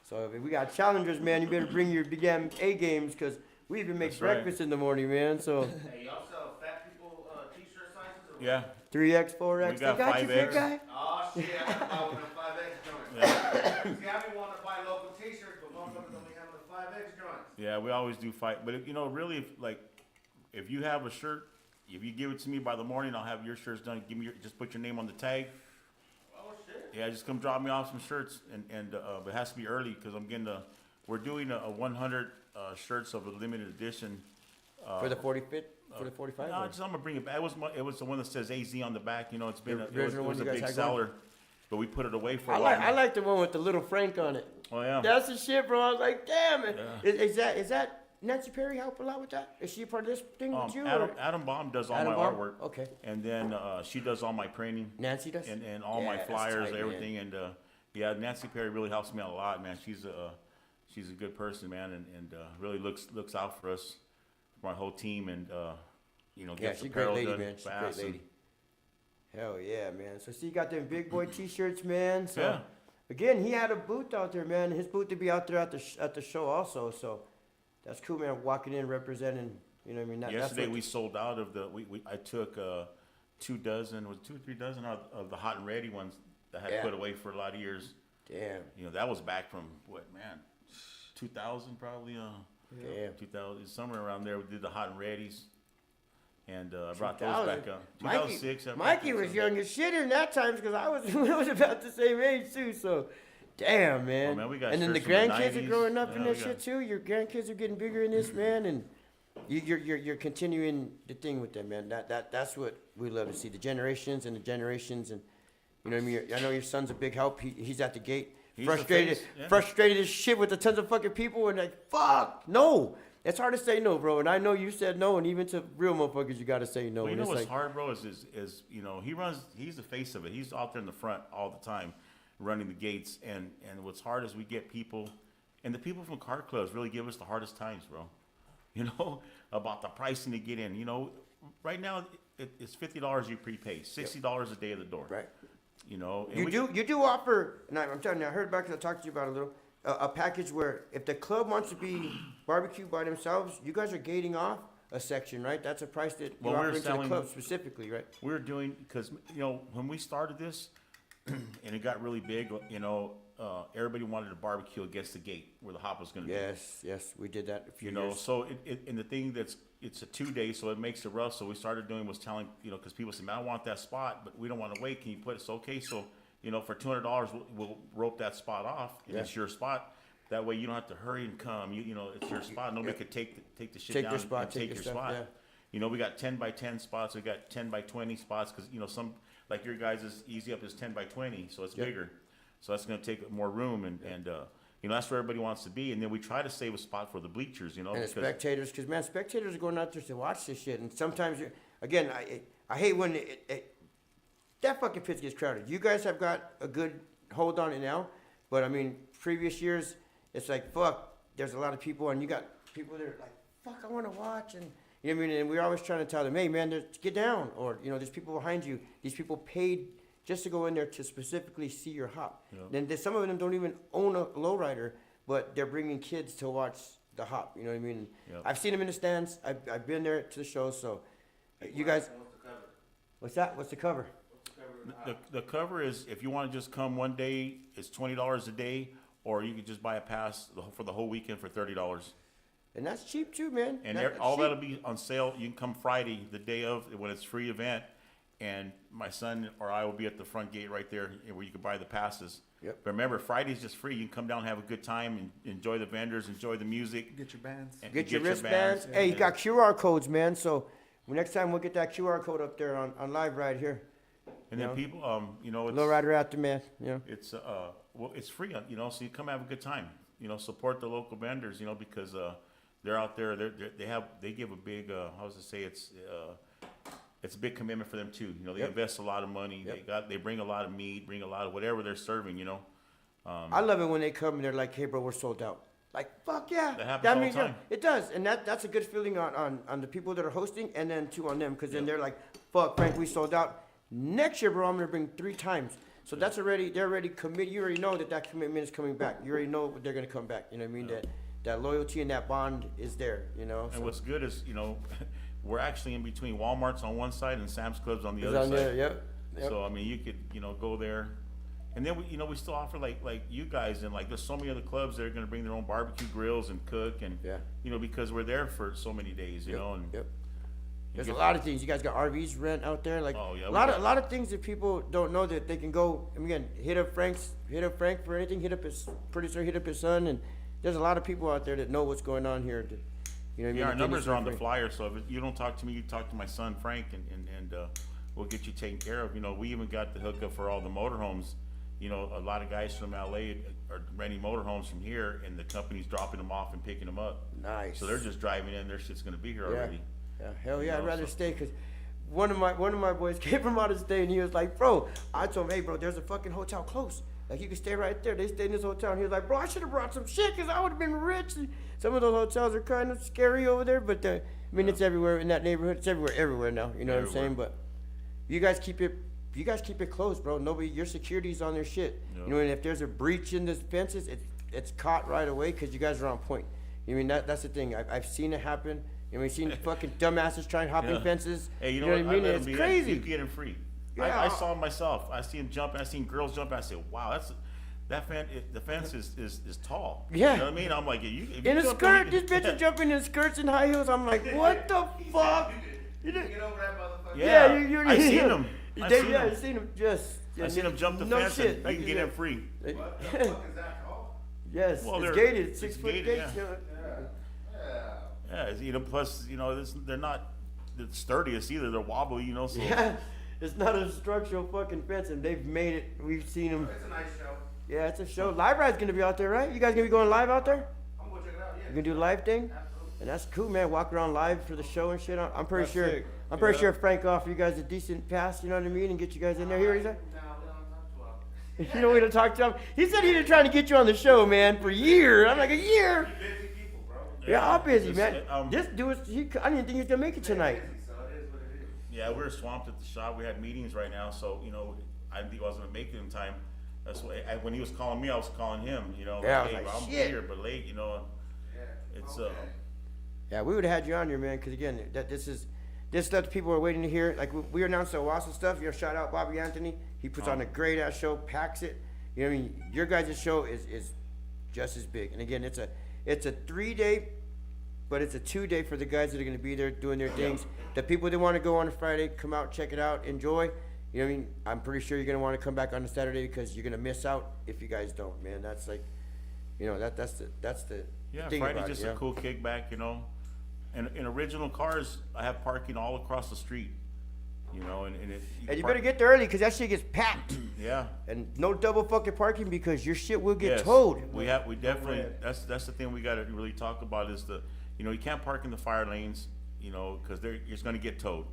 So if we got challengers, man, you better bring your big A games, because we even make breakfast in the morning, man. So. Hey, y'all sell fat people t-shirt sizes? Or Yeah. 3X, 4X. We got they got 5X. you, big guy. Oh shit, I gotta buy one of the 5X joints. See, I've been wanting to buy local t-shirts, but motherfuckers only have the 5X joints. Yeah, we always do fight, but if, you know, really, if you have a shirt, if you give it to me by the morning, I'll have your shirts done. Just put your name on the tag. Oh shit. Yeah, just come drop me off some shirts, and it has to be early, because we're doing a 100 shirts of a limited edition. For the 45th? For the 45? No, I'm gonna bring it back. It was the one that says AZ on the back. You know, it's been The it was original one a you guys big had seller, but we put it away for a I while. like the one with the little Frank on it. Oh yeah. That's the shit, bro. I was like, damn it. Yeah. Is that Nancy Perry help a lot with that? Is she a part of this thing with you? Adam Baum does all Adam my Baum? artwork. Okay. And then she does all my printing Nancy does? and all Yeah, my that's flyers, tight, everything. man. And yeah, Nancy Perry really helps me out a lot, man. She's a good person, man, and really looks out for us, for my whole team, and Yeah, gets she's a the great apparel lady, done man. She's a great fast. lady. Hell yeah, man. So see, you got them big boy T-shirts, man. So Yeah. again, he had a booth out there, man. His booth to be out there at the show also. So that's cool, man. Walking in representing, you know what I mean? Yesterday we sold out of I took 2 dozen, was it 2 or 3 dozen of the hot and ready ones that I had put away for a lot of years. Damn. That was back from what, man, 2000 probably. Damn. 2000, somewhere around there. We did the hot and readies, and I brought those back up. 2006. Mikey was young as shit in that times because I was about the same age too. So, damn, man. Oh, man, we got and then the shirts from the grandkids are 90s. growing up in Yeah, that shit too. Your grandkids are getting bigger in this, man, and you're continuing the thing with them, man. That's what we love to see. The generations and the generations, and you know what I mean. I know your son's a big help. He's at the gate. He's the Frustrated, face, yeah. frustrated as shit with the tons of fucking people, and like, fuck, no. It's hard to say no, bro. And I know you said no, and even to real motherfuckers, you got to say no. Well, you And know it's what's like, hard, bro, is he's the face of it. He's out there in the front all the time, running the gates. And what's hard is we get people, and the people from car clubs really give us the hardest times, bro. About the pricing to get in. Right now it's $50 you prepay, $60 a day at the door. right. And You do offer, and I'm telling you, I heard back because I talked to you about it a little, a package where if the club wants to be barbecue by themselves, you guys are gating off a section, right? That's a price that Well, you're we're offering to the selling- club specifically, right? We're doing, because, when we started this, and it got really big, everybody wanted a barbecue against the gate where the hop was going to be. Yes, we did that a few You know, years. so and the thing it's a 2-day, so it makes it rough. So we started doing was telling, because people say, man, I want that spot, but we don't want to wait. Can you put it? So, okay, so, for $200, we'll rope that spot off, and Yeah. it's your spot. That way you don't have to hurry and come. It's your spot. Nobody could take the shit Take down your spot, and take take your your stuff, spot. yeah. We got 10 by 10 spots. We got 10 by 20 spots because, some, like your guys' is easy up is 10 by 20, so it's bigger. So that's going to take more room, and that's where everybody wants to be. And then we try to save a spot for the bleachers, And the because spectators, because man, spectators are going out there to watch this shit, and sometimes, again, I hate when that fucking pit gets crowded. You guys have got a good hold on it now, but I mean, previous years, it's like, fuck, there's a lot of people, and you got people that are like, fuck, I want to watch, and you know what I mean? And we're always trying to tell them, hey, man, get down, or, there's people behind you. These people paid just to go in there to specifically see your hop. Yeah. Then some of them don't even own a lowrider, but they're bringing kids to watch the hop, you know what I mean? Yeah. I've seen them in the stands. I've been there to the show, so you guys, What's the cover? what's that? What's the cover? What's the cover of the hot? the cover is, if you want to just come one day, it's $20 a day, or you could just buy a pass for the whole weekend for $30. And that's cheap too, man. And That's all cheap. that'll be on sale. You can come Friday, the day of, when it's free event, and my son or I will be at the front gate right there where you can buy the passes. Yep. But remember, Friday's just free. You can come down and have a good time and enjoy the vendors, enjoy the music. Get your bands. and Get your wristbands. Hey, you got QR codes, man. So next time we'll get that QR code up there on live right here. And then No. people, it's Lowrider Aftermath, it's it's free, so you come have a good time. Support the local vendors, because they're out there. They give a big it's a big commitment for them too. They Yep. invest a lot of money. Yep. They bring a lot of meat, bring a lot of whatever they're serving. I love it when they come and they're like, hey, bro, we're sold out. Like, fuck yeah. That happens all the means, time. It does. And that's a good feeling on the people that are hosting, and then too on them, because then Yep. they're like, fuck, Frank, we sold out. Next year, bro, I'm going to bring 3 times. So they're already committed. You already know that commitment is coming back. You already know they're going to come back. You know what I mean? Yep. That loyalty and that bond is there, And so. what's good is, we're actually in between Walmart's on one side and Sam's Club's on the It's other on side. there, yep. So I mean, you could go there, and then we still offer like you guys, and like there's so many other clubs that are going to bring their own barbecue grills and cook, and Yeah. because we're there for so many days, Yep, and yep. you There's a get- lot of things. You guys got RVs rent out there, like Oh, yeah, a we lot got- of things that people don't know that they can go. I mean, again, hit up Frank for anything. Hit up his producer. Hit up his son, and there's a lot of people out there that know what's going on here. That, you know, what I mean, Yeah, our that they numbers need are on the to- flyer, so if you don't talk to me, you talk to my son Frank, and we'll get you taken care of. We even got the hookup for all the motorhomes, you know, a lot of guys from LA are renting motorhomes from here, and the company's dropping them off and picking them up. Nice. So they're just driving in. Their shit's gonna be here already. Yeah, hell yeah, You I'd know, rather so- stay because one of my boys came from out of state and he was like, bro, I told him, hey, bro, there's a fucking hotel close. Like, you can stay right there. They stayed in this hotel. And he was like, bro, I should have brought some shit because I would have been rich. And some of those hotels are kind of scary over there, but I mean, it's everywhere in that neighborhood. It's everywhere now. You know what I'm saying? But you guys keep it close, bro. Nobody, your security's on their shit. Yeah. You know, and if there's a breach in the fences, it's caught right away because you guys are on point. You mean that's the thing. I've seen it happen. And we've seen fucking dumbasses trying hopping Yeah. fences. Hey, you know what I what? mean? let It's him be crazy. You get him free. Yeah. I saw him myself. I see him jumping. I seen girls jumping. I said, wow, the fence is tall. Yeah. You know what I mean? I'm like, if you In a jump skirt, in- this bitch is jumping in skirts and high heels. I'm like, what the fuck? You didn't get over that motherfucker. Yeah, you I seen him. I seen yeah, him. I seen him just. I seen him jump the no fence, shit. and like you can you get him said. free. What the fuck is that called? Yes, Well, it's they're- gated. it's 6 foot gated, gates. yeah. You know. Yeah. Yeah, you know. Plus, you know, they're not the sturdiest either. They're wobbly, you know. So Yeah, it's not a structural fucking fence, and they've made it. We've seen them. It's a nice show. Yeah, it's a show. Lowrider's gonna be out there, right? You guys gonna be going live out there? I'm gonna check it out, yeah. You gonna do the live thing? Absolutely. And that's cool, man. Walk around live for the show and shit. I'm pretty That's sure. sick. I'm pretty Yeah. sure Frank offer you guys a decent pass. You know what I mean, and get you guys in there. Hear what he said? No, we don't talk to him. You don't want to talk to him. He said he'd been trying to get you on the show, man, for years. I'm like, a year. Busy people, bro. Yeah, I'm busy, It's, man. um, This dude, I didn't think he was gonna make it tonight. Busy, so it is what it is. yeah, we're swamped at the shop. We had meetings right now, so you know, I didn't think I was gonna make it in time. That's why when he was calling me, I was calling him. You know, Yeah, I was hey, like, I'm shit. here but late. You know, Yeah. it's Okay. Yeah, we would have had you on here, man, because again, this stuff people are waiting to hear. Like we announced the Owasso stuff. You know, shout out Bobby Anthony. He puts on a great ass show, packs it. You know what I mean? Your guys' show is just as big. And again, it's a 3-day, but it's a 2-day for the guys that are gonna be there doing their things. The people that want to go on a Friday, come out, check it out, enjoy. You know what I mean? I'm pretty sure you're gonna want to come back on a Saturday because you're gonna miss out if you guys don't, man. That's like, you know, that's the yeah. thing Friday's about just it, a yeah. cool kickback. You know, and in original cars, I have parking all across the street. You know, and And you better get there early because that shit gets packed. Yeah. And no double fucking parking because your shit will get Yes. towed. We definitely, that's the thing we gotta really talk about is you know, you can't park in the fire lanes, you know, cause it's gonna get towed.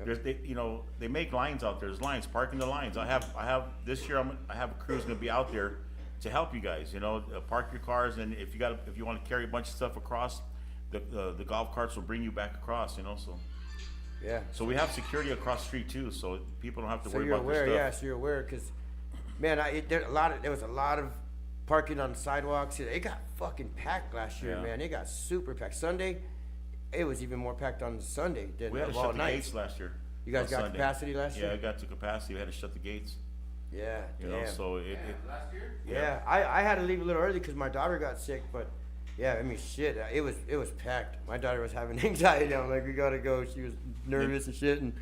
You know, they make lines out there, there's lines, park in the lines. I have, this year, I have a crew's gonna be out there to help you guys, you know, park your cars, and if you wanna carry a bunch of stuff across, the golf carts will bring you back across, you know, so. Yeah. So we have security across the street too, so people don't have to So worry you're about aware, this yeah. stuff. So you're aware, cause, man, there was a lot of parking on the sidewalks. It got fucking packed last year, Yeah. man. It got super packed. Sunday, it was even more packed on Sunday than We had to of all shut the nights. gates last year. You guys on got Sunday. capacity last Yeah, year? it got to capacity, we had to shut the gates, Yeah. you know, so it Last year? Yeah, I had to leave a little early because my daughter got sick, but yeah, I mean, shit, it was packed. My daughter was having anxiety. I'm like, we gotta go. She was nervous and shit, and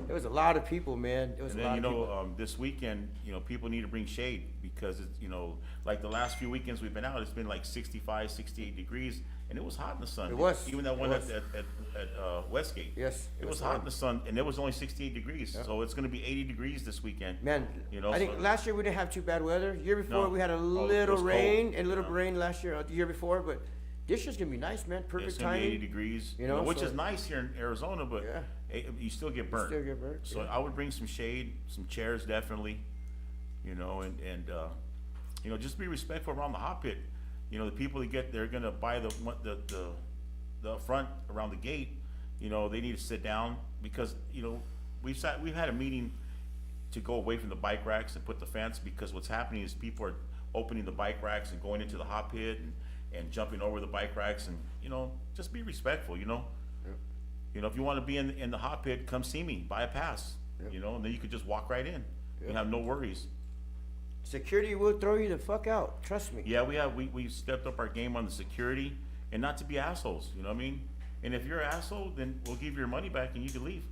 it was a lot of people, man. It was And a then, lot you of people. know, this weekend, you know, people need to bring shade because it's, you know, like the last few weekends we've been out, it's been like 65, 68 degrees, and it was hot in the sun. It was. Even that It one was. at Westgate. Yes, It was hot in the sun, and it was only 68 degrees, Yeah. so it's gonna be 80 degrees this weekend. Man, You know, I think so- last year we didn't have too bad weather. Year before No. we had a Oh, it little was rain cold. and a little Yeah. rain last year, the year before, but this year's gonna be nice, man. Perfect It's gonna be 80 timing. degrees, You you know, know, which so- is nice here in Arizona, but Yeah. you still get burnt. Still get burnt, So yeah. I would bring some shade, some chairs definitely, you know, and you know, just be respectful around the hot pit. You know, the people they're gonna buy the front around the gate, you know, they need to sit down because, you know, we've had a meeting to go away from the bike racks and put the fence because what's happening is people are opening the bike racks and going into the hot pit and jumping over the bike racks and, you know, just be respectful, you know? You know, if you wanna be in the hot pit, come see me, buy a pass, you know, and then you could just walk right in. You have no worries. Security will throw you the fuck out. Trust me. Yeah, we stepped up our game on the security and not to be assholes, you know what I mean? And if you're an asshole, then we'll give you your money back and you can leave,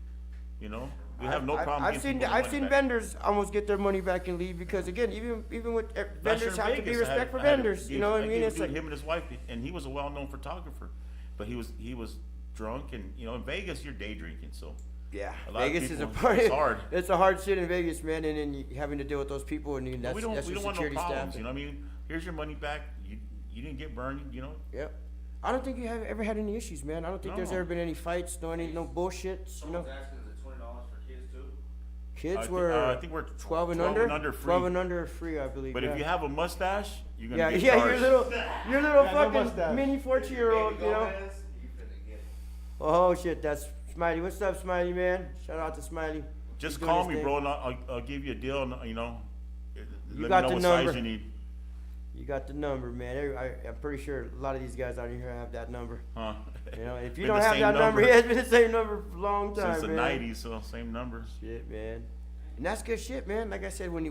you know? We have no problem I've giving seen people their I've money seen back. vendors almost get their money back and leave because again, even with Last year vendors in have to be Vegas, respect for I had a vendors. You gig- know what I I mean? gave a It's dude, like him and his wife, and he was a well-known photographer, but he was drunk and, you know, in Vegas, you're day drinking, so. Yeah, A lot of Vegas is a people, party. it's hard. It's a hard shit in Vegas, man, and then you having to deal with those people, and then But that's we your don't want no security problems, staff. you know what I mean? Here's your money back. You didn't get burned, you know? Yep. I don't think you have ever had any issues, man. I don't think there's No. ever been any fights, no bullshit. You know, Someone's asking, is it $20 for kids too? kids I think we're 12 and under. free. 12 and under are free, I believe. But yeah. if you have a mustache, you're gonna yeah, get yeah, charged. your little Yeah, no fucking mustache. mini 14-year-old, you know. Gomez, you finna get it. Oh shit, that's Smiley. What's up, Smiley, man? Shout out to Smiley. Just He's doing call his me, thing. bro, and I'll give you a deal, and, you know. You Let got me know the what number. size you need. You got the number, man. I'm pretty sure a lot of these guys out here have that number. Huh? You know, if you Been don't the have same that number, yeah, it's been the same number for a long time, Since the man. 90s, so same numbers. Shit, man. And that's good shit, man. Like I said, when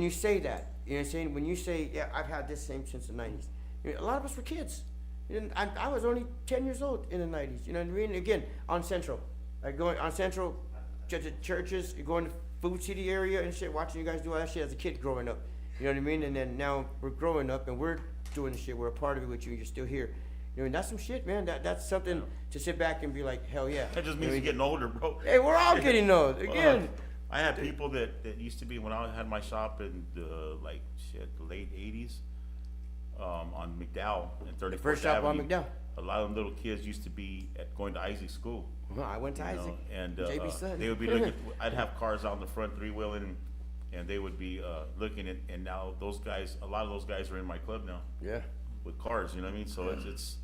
you say that, you know what I'm saying? When you say, yeah, I've had this same since the 90s. You know, a lot of us were kids. You know, I was only 10 years old in the 90s. You know what I mean? Again, on Central. Like going on Central, churches, going to Food City area and shit, watching you guys do all that shit as a kid growing up. You know what I mean? And then now we're growing up and we're doing the shit. We're a part of it with you. You're still here. You know, and that's some shit, man. That's something to sit back and be like, hell yeah. That just You means know, you're getting older, bro. Hey, we're all getting old. Again. I had people that used to be when I had my shop in the the late 80s, on McDowell and 34th first shop on Avenue. McDowell. A lot of them little kids used to be going to Isaac School. Well, I went to you know, Isaac. and JB's son. they would be looking. I'd have cars out in the front three-wheeling, and they would be looking at. And now those guys, a lot of those guys are in my club now Yeah. with cars. You know what I mean? So it's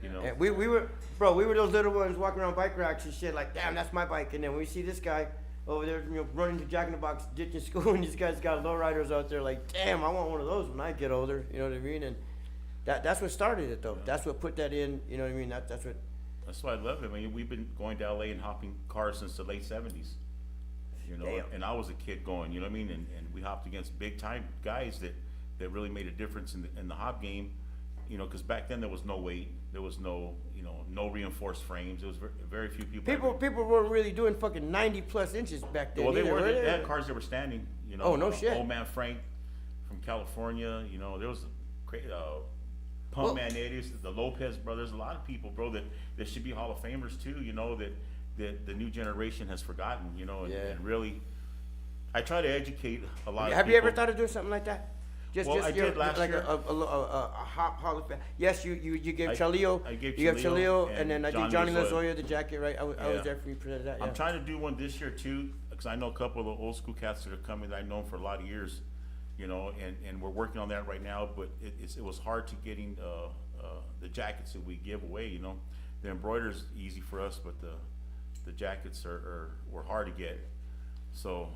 you know. And we were those little ones walking around bike racks and shit like, damn, that's my bike. And then we see this guy over there, you know, running to Jack in the Box, ditching school, and these guys got lowriders out there like, damn, I want one of those when I get older. You know what I mean? And that's what started it though. That's what put that in. You know what I mean? That's what. That's why I love it. I mean, we've been going to LA and hopping cars since the late 70s. You know, Damn. and I was a kid going, you know what I mean? And we hopped against big time guys that really made a difference in the hop game. You know, because back then there was no weight, there was no, you know, no reinforced frames. There was very few people. People weren't really doing fucking 90+ inches back then. Well, they either, were. were They had cars that were standing. You know. Oh, no shit. Old Man Frank from California. You know, there was Pump Man Natives, the Lopez brothers. A lot of people, bro, that should be Hall of Famers too. You know, that the new generation has forgotten. You know, and, Yeah. and really, I try to educate a lot of Have people. you ever thought of doing something like that? Well, I did last like year. a Hall of Fame. Yes, you gave I Chaleo. gave You gave Chaleo Chaleo, and then I think Johnny Johnny Lazoya. Lazoya, the jacket, right? I was Yeah. there for you presented that. Yeah. I'm trying to do one this year too, because I know a couple of the old school cats that are coming that I've known for a lot of years, you know, and we're working on that right now. But it was hard to getting the jackets that we give away. You know, the embroider's easy for us, but the jackets were hard to get. So,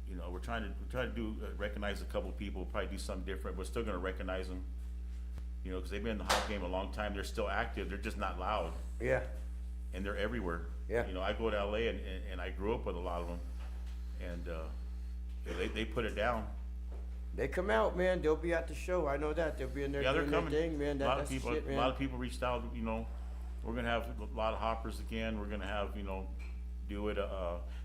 you know, we're trying to do recognize a couple of people. Probably do something different. We're still going to recognize them. You know, because they've been in the hop game a long time. They're still active. They're just not loud. Yeah. And they're everywhere. Yeah. You know, I go to LA and I grew up with a lot of them, and they put it down. They come out, man. They'll be at the show. I know that. They'll be in there Yeah, they're doing their coming. thing, man. A lot of That's the people, shit, man. a lot of people reached out. You know, we're gonna have a lot of hoppers again. We're gonna have, you know, do it.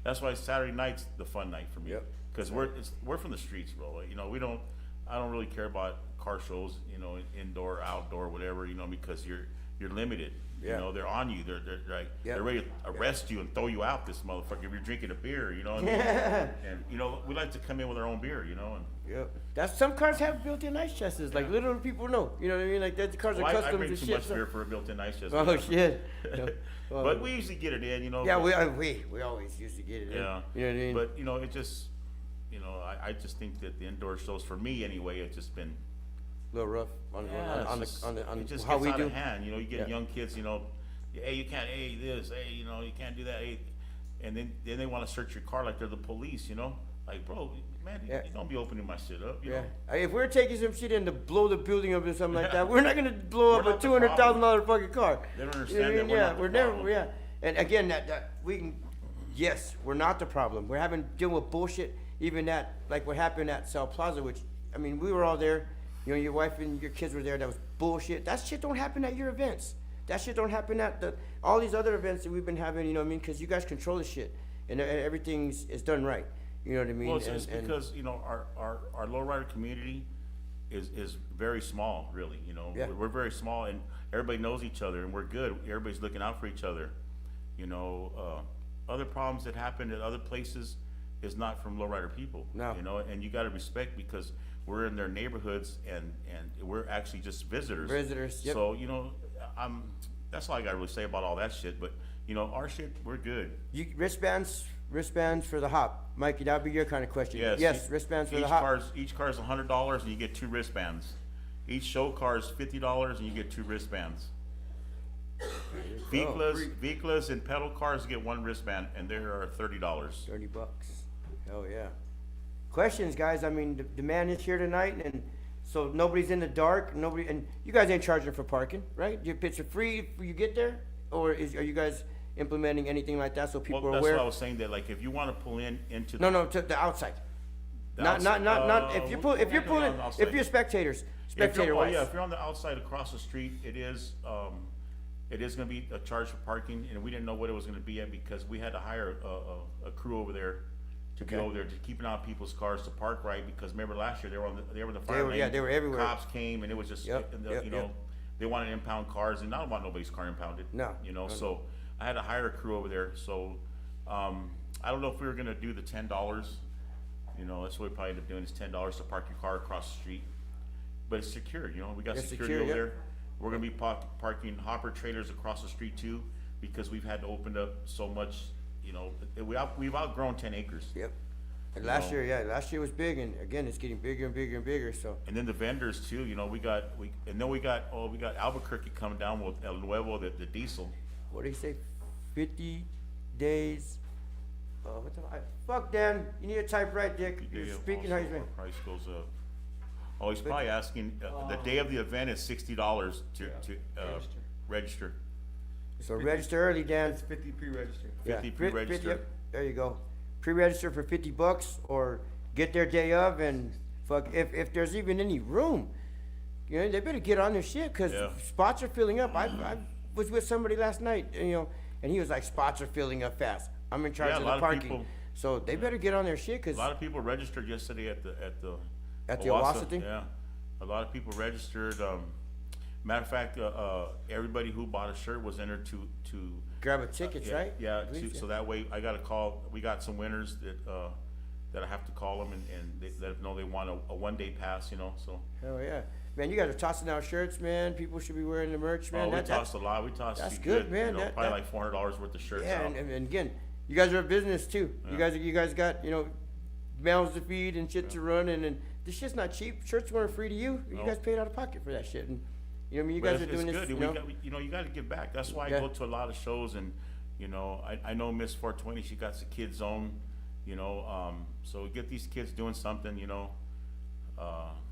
That's why Saturday night's the fun night for me. Yep. Because we're from the streets, bro. You know, I don't really care about car shows. You know, indoor, outdoor, whatever. You know, because you're limited. Yeah. You know, they're on you. They're like Yeah. they're ready to arrest you and throw you out. This motherfucker. If you're drinking a beer, you know. What I mean? And you know, we like to come in with our own beer. You know. And Yep. That's some cars have built-in ice chests. Like little people know. You know what I mean? Like that the cars are well, I customs bring and too shit. much beer for a built-in ice chest. Oh shit. But we usually get it in, you know. Yeah, but- we always used to get it. Yeah. In. You know what I mean? But you know, it just, you know, I just think that the indoor shows for me anyway, it's just been a little rough on it just how gets we out do. of hand. You know, you get Yeah. young kids, you know, hey, you can't, hey, this, hey, you know, you can't do that, hey, and then they want to search your car like they're the police, you know, like, bro, man, Yeah. you don't be opening my shit up, you Yeah. know. If we're taking some shit in to blow the building up or something like that, we're not gonna blow We're up a not the $200,000 fucking car. They don't You know what I understand mean? that we're Yeah, not the we're never. problem. Yeah. And again, that we can. Yes, we're not the problem. We're having to deal with bullshit. Even that, like what happened at South Plaza, which I mean, we were all there. You know, your wife and your kids were there. That was bullshit. That shit don't happen at your events. That shit don't happen at all these other events that we've been having. You know what I mean? Because you guys control the shit, and everything's is done right. You know what I mean? Well, it's because, you know, our lowrider community is very small, really. You know, Yeah. we're very small, and everybody knows each other, and we're good. Everybody's looking out for each other. You know, other problems that happen at other places is not from lowrider people. No. You know, and you gotta respect because we're in their neighborhoods and we're actually just visitors. Visitors, yep. So, you know, that's all I gotta really say about all that shit, but, you know, our shit, we're good. Wristbands for the hop. Mikey, that'd be your kind of question. Yes, wristbands for the hop. Each car is $100 and you get 2 wristbands. Each show car is $50 and you get 2 wristbands. Vehicles and pedal cars get 1 wristband and they are $30. $30. Hell yeah. Questions, guys. I mean, the man is here tonight, and so nobody's in the dark. Nobody, and you guys ain't charging for parking, right? Your pits are free when you get there, or are you guys implementing anything like that so people are That's aware? what I was saying, that like if you want to pull into No, to the outside. Not if you're spectators, spectator wise. If you're on the outside across the street, it is going to be a charge for parking, and we didn't know what it was going to be yet because we had to hire a crew over there to be over there to keep an eye on people's cars to park right, because remember last year they were in the fire lane. Yeah, they were everywhere. Cops came and it was just they wanted to impound cars, and I don't want nobody's car impounded. No. You know, so I had to hire a crew over there. So I don't know if we were gonna do the $10. You know, that's what we probably end up doing is $10 to park your car across the street. But it's secure, you know, we got security over there. We're gonna be parking hopper trailers across the street too, because we've had to open up so much, you know, we've outgrown 10 acres. Yep. And last year was big, and again, it's getting bigger and bigger and bigger, so. And then the vendors too, you know, we got Albuquerque coming down with El Nuevo, the diesel. What do you say? 50 days. What the fuck, Dan? You need to type right, Dick. You're speaking how you mean. Price goes up. Oh, he's probably asking, the day of the event is $60 to register. So register early, Dan. It's 50 pre-registered. 50 pre-register. Yep, there you go. Pre-register for $50, or get there day of, and fuck, if there's even any room, you know, they better get on their shit, because spots are filling up. I was with somebody last night, you know, and he was like, spots are filling up fast. I'm in charge of the parking. So they better get on their shit, because a lot of people registered yesterday at the Owasso thing? Yeah, a lot of people registered. Matter of fact, everybody who bought a shirt was entered to grab a ticket, right? Yeah, so that way I got a call. We got some winners that I have to call them, and they let them know they want a 1-day pass, you know. So hell yeah, man! You guys are tossing out shirts, man. People should be wearing the merch, man. We tossed a lot. We tossed. That's good, man. You know, probably like $400 worth of shirts. Yeah, out. and again, you guys are a business too. Yeah. You guys got, you know, mouths to feed and shit to run, and this shit's not cheap. Shirts weren't free to you. You guys paid out of pocket for that shit, and you know, I mean, you guys are doing this. You got to give back. That's why I go to a lot of shows, and you know, I know Miss 420. She got the kids zone, you know. So get these kids doing something, you know.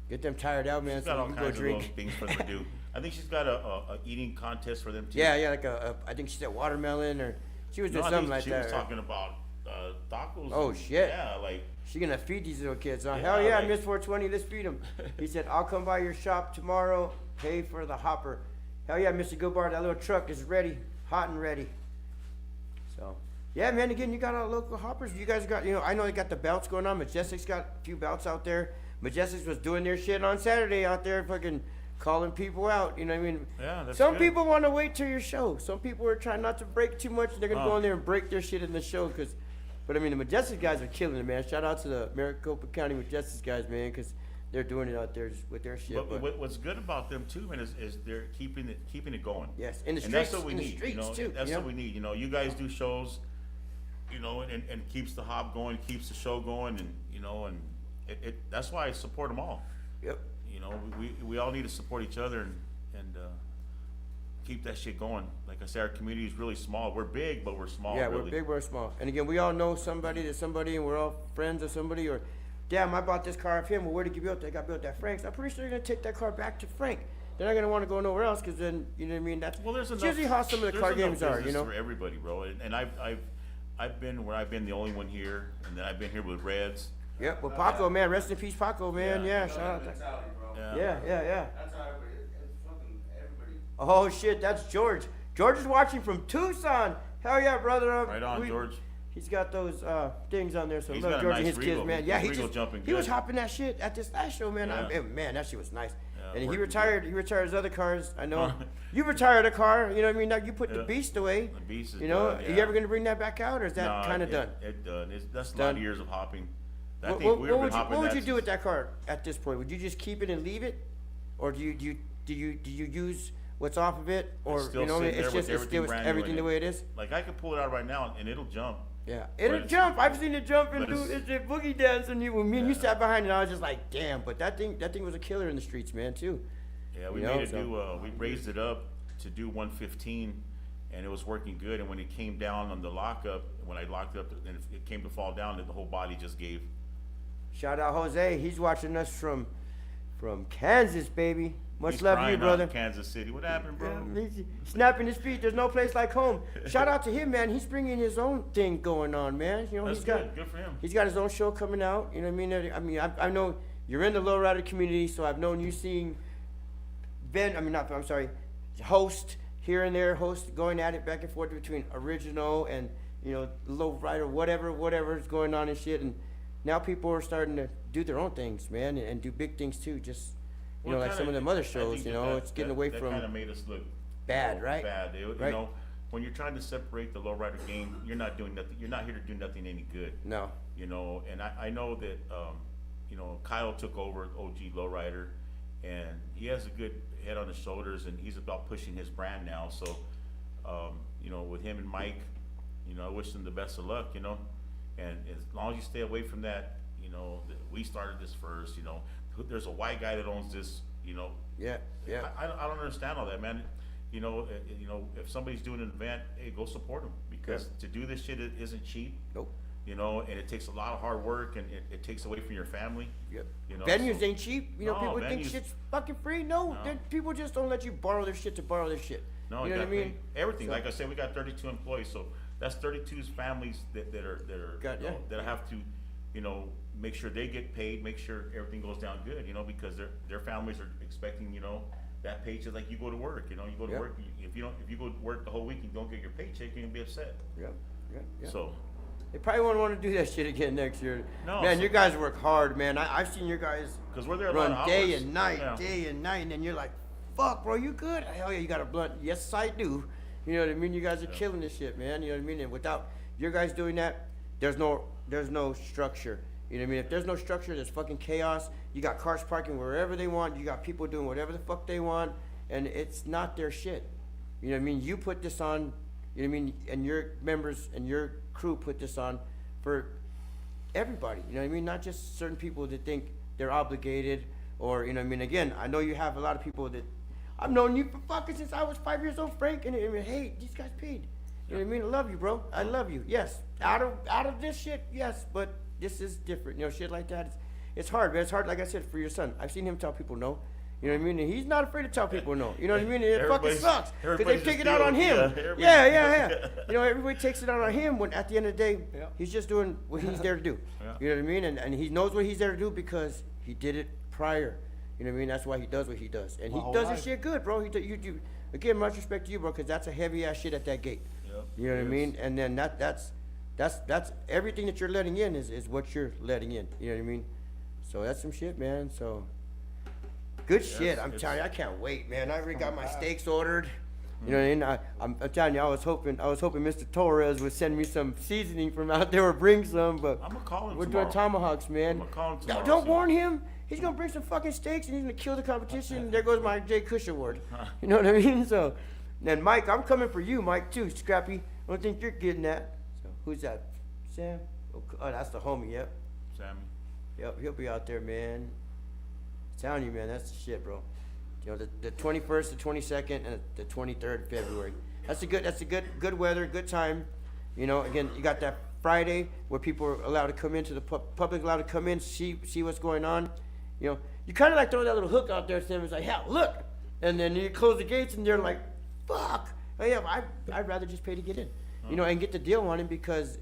Get them tired out, man. She's got so all you kinds can go of drink. little things for them to do. I think she's got a eating contest for them too. Yeah, like I think she said watermelon, or she was doing something like that. She was talking about tacos. Oh shit! Yeah, like she gonna feed these little kids. Huh? Yeah, Hell yeah, like- Miss 420, let's feed them. He said, I'll come by your shop tomorrow, pay for the hopper. Hell yeah, Mr. Goodbar, that little truck is ready, hot and ready. So, yeah, man, again, you got all local hoppers. You guys got, you know, I know they got the belts going on. Majestic's got a few belts out there. Majestic's was doing their shit on Saturday out there, fucking calling people out. You know what I mean? Yeah, that's Some good. people want to wait till your show. Some people are trying not to break too much. They're going to go in there and break their shit in the show, but I mean, the Majestic guys are killing it, man. Shout out to the Maricopa County Majestic guys, man, because they're doing it out there with their shit. But what's good about them too, man, is they're keeping it going. Yes, in the And streets, that's what we in the need. streets You know, too. that's what we need. You know, you guys do shows, you know, and keeps the hop going, keeps the show going, and you know, and that's why I support them all. Yep. You know, we all need to support each other and keep that shit going. Like I said, our community is really small. We're big, but we're small. Yeah, really. we're big, we're small. And again, we all know somebody to somebody, and we're all friends of somebody. Or, damn, I bought this car of him. Well, where did you build that? I got built at Frank's. I'm pretty sure you're gonna take that car back to Frank. They're not gonna want to go nowhere else, because then, you know what I mean. That's usually how some of the car games are. You know, for everybody, bro. And I've been where I've been the only one here, and then I've been here with Reds. Yep. Well, Paco, man, rest in peace, Paco, man. Yeah, shout out. Mentality, bro. Yeah. That's how it's fucking everybody. Oh shit, that's George. George is watching from Tucson. Hell yeah, brother. Right on, George. He's got those things on there, so He's love got a George nice and his Regal. kids, man. His Yeah, Regal jumping he was good. hopping that shit at this last show, man. Yeah. Man, that shit was nice. And he working retired. He retired his other cars. I know. You retired a car. You know what I mean? Now you put the Yeah. Beast away. The Beast is You know, done, are you yeah. ever gonna bring that back out, or is that No, kind of it- done? It done. That's a Done. lot of years of hopping. I What, think what, we've what been would you, hopping what would that you do with since- that car at this point? Would you just keep it and leave it, or do you use what's off of it, or still you know, sitting there it's with just it's everything still brand new everything in the it. way it is? Like I could pull it out right now and it'll jump. Yeah, it'll it's- jump. I've seen it jump and but do it's- it's a boogie dance, and you, when me and you Yeah. sat behind it, I was just like, damn. But that thing was a killer in the streets, man, too. Yeah, we You know, made it so- do. We raised it up to do 115, and it was working good. And when it came down on the lockup, when I locked it up, and it came to fall down, and the whole body just gave. Shout out Jose. He's watching us from Kansas, baby. Much He's love to you, crying out brother. in Kansas City. What happened, bro? Yeah, he's snapping his feet. There's no place like home. Shout out to him, man. He's bringing his own thing going on, man. You know, That's he's got good. Good for him. he's got his own show coming out. You know what I mean? I know you're in the Lowrider community, so I've known you seeing host here and there, host going at it back and forth between original and, you know, Lowrider, whatever is going on and shit. And now people are starting to do their own things, man, and do big things too. Just, you know, Well, like some of them other shows, you know, it's getting away that from kind of made us look bad, right? Bad. Right. You know, when you're trying to separate the lowrider game, you're not doing nothing. You're not here to do nothing any good. No. You know, and I know that you know, Kyle took over OG Lowrider, and he has a good head on his shoulders, and he's about pushing his brand now. So, you know, with him and Mike, you know, I wish them the best of luck. You know, and as long as you stay away from that, you know, we started this first. You know, there's a white guy that owns this. You know, Yeah. I don't understand all that, man. You know, if somebody's doing an event, hey, go support them, because to do this shit isn't cheap. Nope. You know, and it takes a lot of hard work, and it takes away from your family. Yep. You know, Venues so- ain't cheap. You know, No, people think venues- shit's fucking free. No, No. people just don't let you borrow their shit to borrow their shit. No, you know what I mean? Everything. So- Like I said, we got 32 employees, so that's 32 families that are Got- you know, yeah. that have to, you know, make sure they get paid, make sure everything goes down good, you know, because their families are expecting, you know, that paycheck. Like you go to work, you know, you go to Yeah. work. If you go to work the whole week and you don't get your paycheck, you're gonna be upset. Yep. So. They probably won't want to do that shit again next year. No, Man, so- you guys work hard, man. I've seen your guys Because we're there a lot run of day hours. and night, Yeah. and then you're like, fuck, bro, you good? Hell yeah, you got a blunt. Yes, I do. You know what I mean? You guys are killing this shit, man. You know what I mean? And without your guys doing that, there's no structure. You know what I mean? If there's no structure, there's fucking chaos. You got cars parking wherever they want. You got people doing whatever the fuck they want, and it's not their shit. You know what I mean? You put this on, you know what I mean? And your members and your crew put this on for everybody. You know what I mean? Not just certain people that think they're obligated, or, you know what I mean? Again, I know you have a lot of people that, I've known you for fucking since I was 5 years old, Frank, and I mean, hey, these guys paid. You know what I mean? I love you, bro. I love you. Yes. Out of this shit, yes, but this is different. You know, shit like that. It's hard, man. It's hard, like I said, for your son. I've seen him tell people no. You know what I mean? And he's not afraid to tell people no. You know what I mean? And it fucking Everybody's- sucks. Because they everybody's take just it out on feeling- him. yeah, Yeah, everybody's- You know, everybody takes it out on him when at the end of the day, Yeah. he's just doing what he's there to do. Yeah. You know what I mean? And he knows what he's there to do because he did it prior. You know what I mean? That's why he does what he does. And My he whole does life. his shit good, bro. You again, much respect to you, bro, because that's a heavy ass shit at that gate. Yep, You know what I it mean? is. And then that's everything that you're letting in is what you're letting in. You know what I mean? So that's some shit, man. So good shit. I'm it's- telling you, I can't wait, man. I already got my steaks ordered. You know what I mean? I'm telling you, I was hoping Mr. Torres would send me some seasoning from out there or bring some, but I'm gonna call him we're tomorrow. doing tomahawks, man. I'm gonna call him Don't- tomorrow, Don't see. warn him. He's gonna bring some fucking steaks and he's gonna kill the competition. And there goes my Jay Cush award. You know what I mean? So, then Mike, I'm coming for you, Mike, too. Scrappy, I don't think you're getting that. So who's that? Sam? Oh, that's the homie. Yep. Sammy. Yep. He'll be out there, man. Telling you, man, that's the shit, bro. You know, the 21st, the 22nd, and the 23rd of February. That's a good weather, good time. You know, again, you got that Friday where people are allowed to come into the public, allowed to come in, see what's going on. You know, you kind of like throw that little hook out there, Sam. It's like, hell, look, and then you close the gates, and they're like, fuck. Oh yeah, I'd rather just pay to get in. You know, and get the deal on it because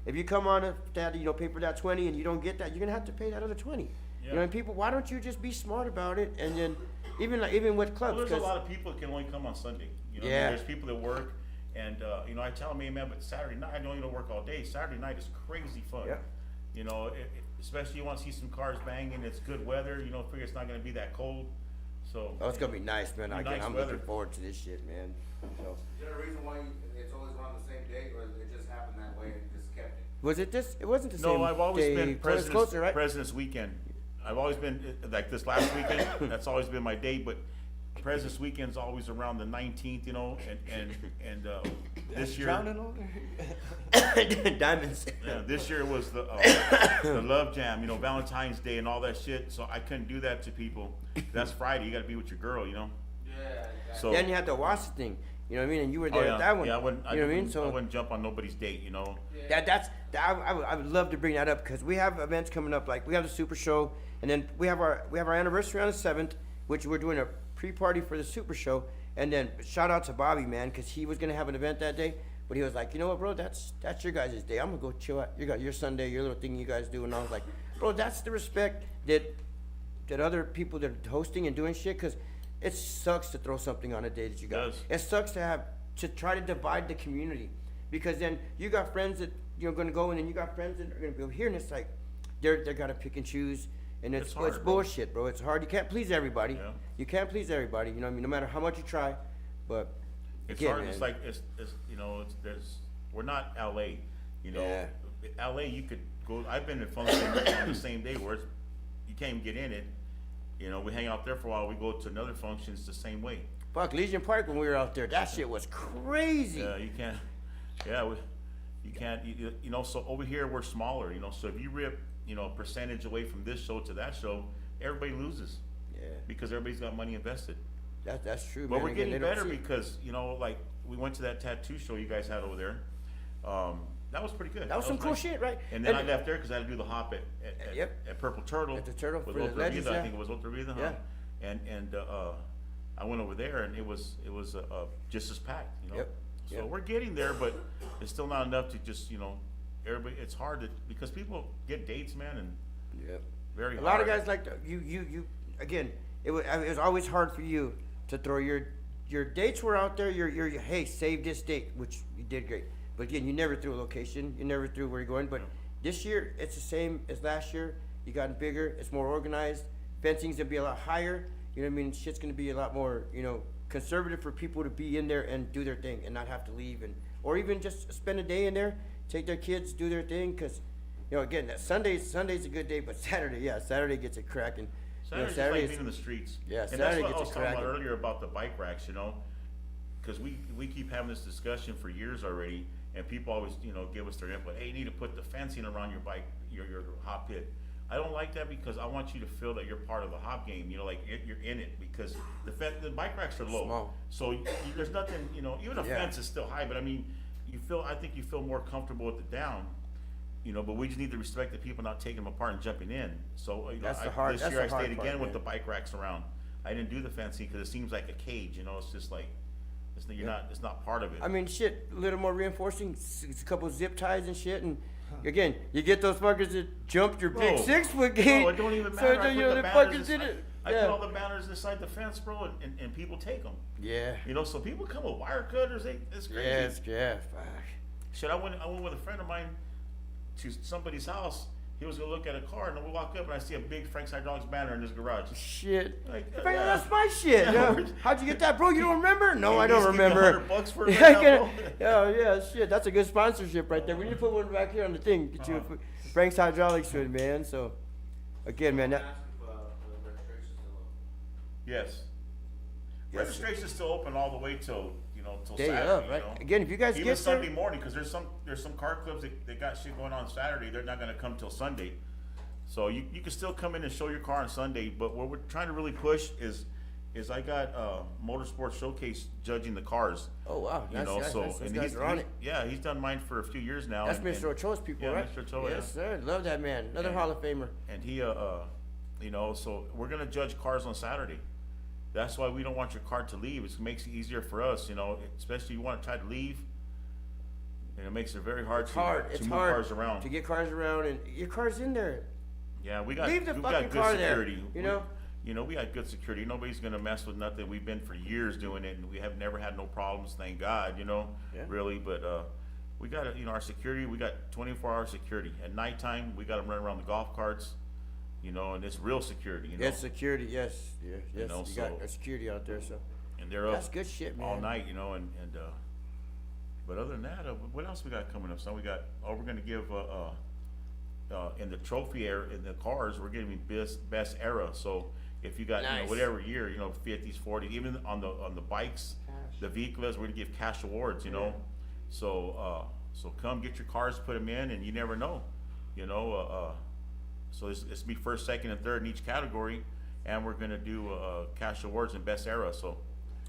if you come on that, you know, pay for that 20 and you don't get that, you're gonna have to pay that other 20. Yeah. You know, and people, why don't you just be smart about it? And then even with clubs, Well, there's a 'cause- lot of people that can only come on Sunday. You know, Yeah. there's people that work, and you know, I tell them, hey man, but Saturday night I know you don't work all day. Saturday night is crazy fun. Yeah. You know, especially you want to see some cars banging. It's good weather. You know, figure it's not going to be that cold. So. Oh, it's gonna be nice, man. Be Again, nice I'm weather. looking forward to this shit, man. So, Is there a reason why it's always around the same date, or it just happened that way and just kept it? was it this? It wasn't the same. No, I've always day. been It was President's, closer, right? President's Weekend. I've always been like this last weekend. That's always been my day. But President's Weekend's always around the 19th, you know. And this year, Diamonds. yeah, this year was the Love Jam, you know, Valentine's Day and all that shit. So I couldn't do that to people. That's Friday. You got to be with your girl, you know. Yeah. So Then you had the Watson thing. You know what I mean? And you were there yeah, at that one. yeah, I wouldn't. You know what I mean? I So wouldn't jump on nobody's date, you know. I would love to bring that up because we have events coming up. Like we have the Super Show, and then we have our anniversary on the 7th, which we're doing a pre-party for the Super Show. And then shout out to Bobby, man, because he was gonna have an event that day, but he was like, you know what, bro, that's your guys' day. I'm gonna go chill out. You got your Sunday, your little thing you guys do, and I was like, bro, that's the respect that other people that are hosting and doing shit, because it sucks to throw something on a day that you got. Does. It sucks to try to divide the community, because then you got friends that you're gonna go, and then you got friends that are gonna be over here, and it's like they're gotta pick and choose, and it's It's hard, it's bro. bullshit, bro. It's hard. You can't please everybody. Yeah. You can't please everybody. You know what I mean? No matter how much you try, but It's again, hard. man, It's like it's you know we're not LA, you know. Yeah. LA you could go. I've been to functions on the same day where you can't even get in it. You know, we hang out there for a while. We go to another functions the same way. fuck Legion Park when we were out there. That shit was crazy. Yeah, you can't. Yeah, you can't. You know, so over here we're smaller. You know, so if you rip you know a percentage away from this show to that show, everybody loses Yeah, because everybody's got money invested. that's true. But man. we're Again, getting they don't better see it. because, you know, like, we went to that tattoo show you guys had over there. That was pretty good. That was some cool nice. shit, right? And then I left there because I had to do the hop at Yep. at Purple Turtle. At the Turtle with for the Otra Legends, Vida, yeah. I think it was Otra Vida, huh? Yeah. And I went over there and it was just as packed, you know? Yep. So Yep. we're getting there, but it's still not enough to just, you know, everybody, it's hard to, because people get dates, man, and Yep. very A hard. lot of guys like to, you again. It was always hard for you to throw your dates were out there. Your hey, save this date, which you did great. But again, you never threw a location. You never threw where you're going. But this year, it's the same as last year. You gotten bigger. It's more organized. Fencing's gonna be a lot higher. You know what I mean? Shit's gonna be a lot more, you know, conservative for people to be in there and do their thing and not have to leave, and or even just spend a day in there, take their kids, do their thing. Because, you know, again, that Sunday's a good day, but Saturday gets it cracking. Saturday's you know, just like Saturday's- being in the streets. Yeah, And Saturday that's what gets I was it talking about cracking. earlier about the bike racks, you know, because we keep having this discussion for years already, and people always, you know, give us their input. Hey, you need to put the fencing around your bike, your hop pit. I don't like that because I want you to feel that you're part of the hop game, you know, like you're in it, because the bike racks are low. Small. So there's nothing, you know, even a Yeah. fence is still high, but I mean, I think you feel more comfortable with the down. You know, but we just need to respect the people not taking them apart and jumping in. So, you know, That's the this hard- that's year I the hard stayed part, again with man. the bike racks around. I didn't do the fencing because it seems like a cage, you know, it's just like, it's not part of it. I mean, shit, a little more reinforcing, a couple zip ties and shit, and again, you get those fuckers that jumped your big Bro, 6-foot gate. Bro, it don't even So, matter. I you put know, the the banners fuckers did it. I put all the banners inside the fence, bro, and people take them. Yeah. You know, so people come with wire cutters, it's crazy. Yes, yeah, fuck. Shit, I went with a friend of mine to somebody's house. He was gonna look at a car, and we walk up, and I see a big Frank's Hydraulics banner in his garage. Shit. Like, Fuck, yeah. that's my shit. Yeah. Yeah. How'd you get that, bro? You don't remember? No, I At don't least give me remember. $100 for it Yeah, right now, yeah, shit. That's a good sponsorship right there. We need to put one back here on the thing. Get you Uh-huh. a Frank's Hydraulics hood, man. So, again, man, that. Asking for the registration still up. Yes. Yes. Registration's still open all the way till Day Saturday. of, right? You know? Again, if you guys Even get Sunday there, morning, because there's some car clubs that got shit going on Saturday. They're not gonna come till Sunday, so you can still come in and show your car on Sunday. But what we're trying to really push is I got Motorsports Showcase judging the cars. oh wow, You know, so those and guys are on it. yeah, he's done mine for a few years now. That's and- Mr. and- Ochoa's people, yeah, right? Mr. Ochoa, Yes, yeah. sir. Love that man. Another And- Hall of Famer. And he, you know, so we're gonna judge cars on Saturday. That's why we don't want your car to leave. It makes it easier for us, you know, especially if you want to try to leave. And it makes it very hard to It's move hard cars around. to get cars around, and your car's in there. Yeah, we got Leave the we've fucking got good car there, security. you know? We got good security. Nobody's gonna mess with nothing. We've been for years doing it, and we have never had no problems. Thank God, you know, Yeah. really. But we got our security. We got 24-hour security. At nighttime, we got them running around the golf carts, and it's real security. It's security, yes, yes. You so, got a security out there, so. And they're That's up good shit, man. all night, but other than that, what else we got coming up? So we're gonna give in the trophy era in the cars, we're giving best era. So if you got Nice. whatever year, 50s, 40s, even on the bikes, the vehicles, we're gonna give cash awards. So come get your cars, put them in, and you never know. So it's be first, second, and third in each category, and we're gonna do cash awards and best era. So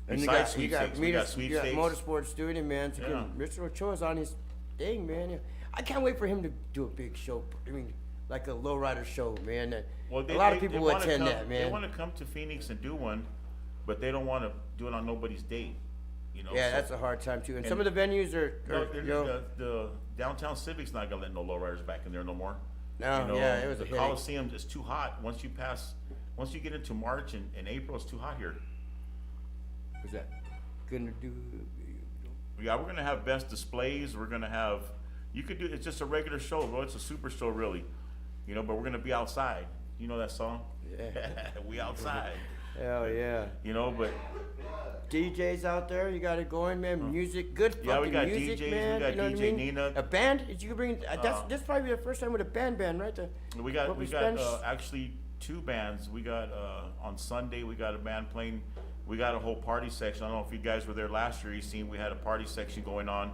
And besides you got sweepstakes, we got sweepstakes. Motorsports doing it, man. So Yeah. Mr. Ochoa's on his thing, man. I can't wait for him to do a big show. I mean, like a lowrider show, man. A lot of people will attend that, man. They want to come to Phoenix and do one, but they don't want to do it on nobody's date. Yeah, that's a hard time too. And some of the venues the downtown Civic's not gonna let no lowriders back in there no more. No, yeah, it was a the headache. Coliseum is too hot. Once you get into March and April, it's too hot here. What's that gonna do? Yeah, we're gonna have best displays. We're gonna have. It's just a regular show, bro. It's a super show, really. But we're gonna be outside. You know that song? Yeah. We outside. Hell yeah. But DJs out there, you got it going, man. Music, good fucking yeah, we got music, DJs. man. We got You know what I DJ mean? Nina. A band? Did you bring? That's probably the first time with a band, right? We got actually two bands. We got on Sunday we got a band playing. We got a whole party section. I don't know if you guys were there last year. You seen we had a party section going on,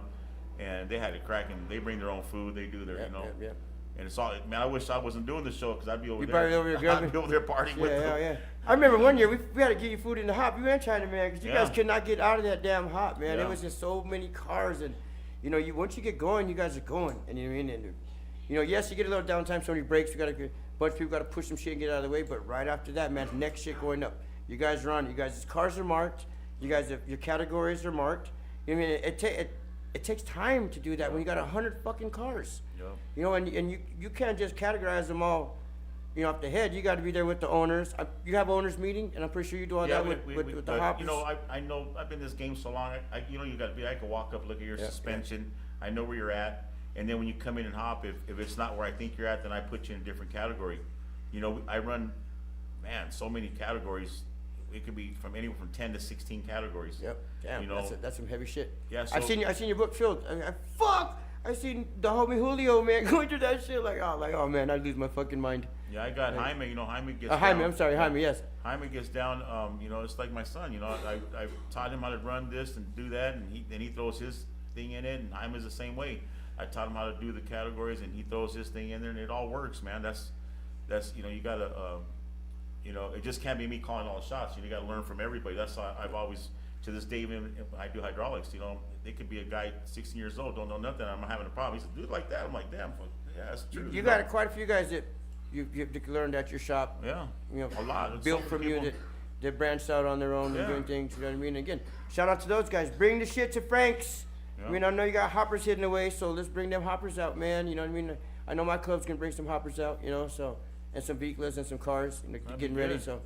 and they had it cracking. They bring their own food. They do their Yeah. And it's all, man, I wish I wasn't doing the show because I'd be over You there. probably over there grabbing- I'd be over there partying with them. Yeah. I remember one year we had to give you food in the hop. You and China, man, because you Yeah. guys could not get out of that damn hop, man. Yeah. It was just so many cars, and once you get going, you guys are going, and you know what I mean. And yes, you get a little downtime, so many breaks. You got a bunch of people got to push some shit and get out of the way. But right after that, man, next shit going up. You guys are on. You guys' cars are marked. You guys, your categories are marked. I mean, it takes time to do that when you got 100 fucking cars. Yeah. And you can't just categorize them all, off the head. You got to be there with the owners. You have owners meeting, and I'm pretty sure you do all that with the but, hoppers. I know I've been in this game so long. You got to be. I can walk up, look at your suspension. I know where you're at, and then when you come in and hop, if it's not where I think you're at, then I put you in a different category. I run, man, so many categories. It could be anywhere from 10 to 16 categories. Yep. Damn. That's some heavy shit. Yeah. So, I've seen your book filled. I seen the homie Julio, man, going through that shit like oh man, I lose my fucking mind. Yeah, I got Jaime. Jaime gets. Jaime, down. I'm sorry, Jaime. Yes. Jaime gets down. It's like my son. I taught him how to run this and do that, and he throws his thing in it, and Jaime's the same way. I taught him how to do the categories, and he throws his thing in there, and it all works, man. That's you gotta. It just can't be me calling all the shots. You got to learn from everybody. That's why I've always, to this day, even if I do hydraulics, they could be a guy 16 years old, don't know nothing. I'm having a problem. He said, do it like that. I'm like, damn, yeah, that's true. You got quite a few guys that you learned at your shop. Yeah, a lot. Built from you that branched out on their own and doing things. You know what I mean? Again, shout out to those guys. Bring the shit to Frank's. Yeah. I mean, I know you got hoppers hidden away, so let's bring them hoppers out, man. You know what I mean? I know my club's gonna bring some hoppers out. So. And some vehicles and some cars, getting ready. So,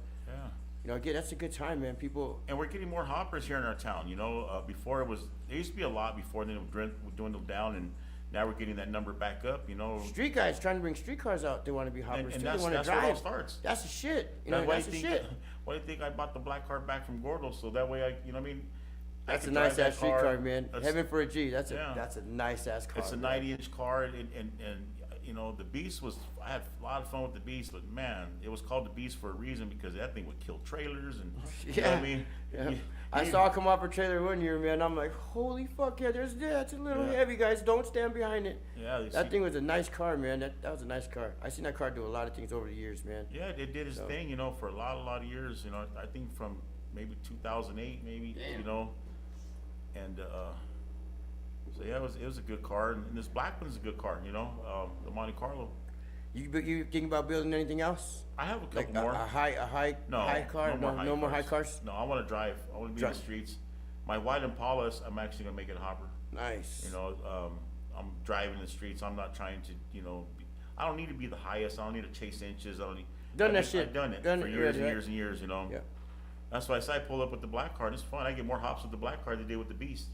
again, that's a good time, man. People. And we're getting more hoppers here in our town. Before there used to be a lot before, then it dwindled down, and now we're getting that number back up. Street guys trying to bring street cars out. They want to be hoppers too. They want to drive. That's where it all starts. That's the shit. That's the shit. Why do you think I bought the black car back from Gordo? So that way That's a nice ass street car, man. Heaven for a G. That's a nice ass car. It's a 90-inch car, and the Beast I had a lot of fun with the Beast, but man, it was called the Beast for a reason because that thing would kill trailers and, you know what I mean? Yeah. I saw it come off a trailer one year, man. I'm like, holy fuck, that's a little heavy, guys. Don't stand behind it. Yeah. That thing was a nice car, man. That was a nice car. I seen that car do a lot of things over the years, man. Yeah, it did its thing, for a lot of years, I think from maybe 2008, maybe, and, so yeah, it was a good car, and this black one's a good car, the Monte Carlo. You thinking about building anything else? I have a couple like more. A high car? No more high cars? No, I want to drive. I want to be in the streets. My white Impala, I'm actually gonna make it a hopper. Nice. I'm driving the streets. I'm not trying to, I don't need to be the highest. I don't need to chase inches. I've done it for years and years and years. Yeah. That's why I say I pull up with the black car. It's fun. I get more hops with the black car than I did with the Beast.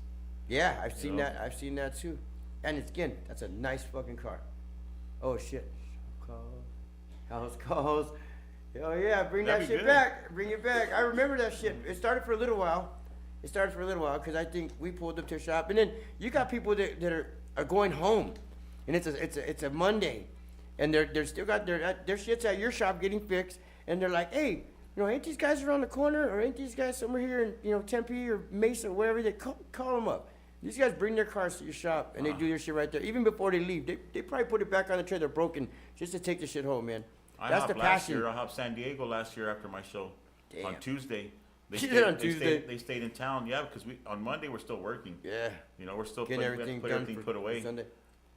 Yeah, I've seen that. I've seen that too. And it's, again, that's a nice fucking car. Oh shit. House calls. Oh yeah, bring that That'd be shit good. back. Bring it back. I remember that shit. It started for a little while. Because I think we pulled up to a shop, and then you got people that are going home, and it's a Monday, and they're still got their shit's at your shop getting fixed, and they're like, hey, ain't these guys around the corner, or ain't these guys somewhere here in Tempe or Mesa or wherever? They call them up. These guys bring their cars to your shop, and they do their shit right there. Even before they leave, they probably put it back on the trailer broken just to take the shit home, man. That's the passion. I hopped San Diego last year after my show. Damn. On Tuesday. You did on Tuesday? They stayed in town, yeah, because on Monday we're still working. Yeah. We're still Getting everything put done everything for put away. Sunday.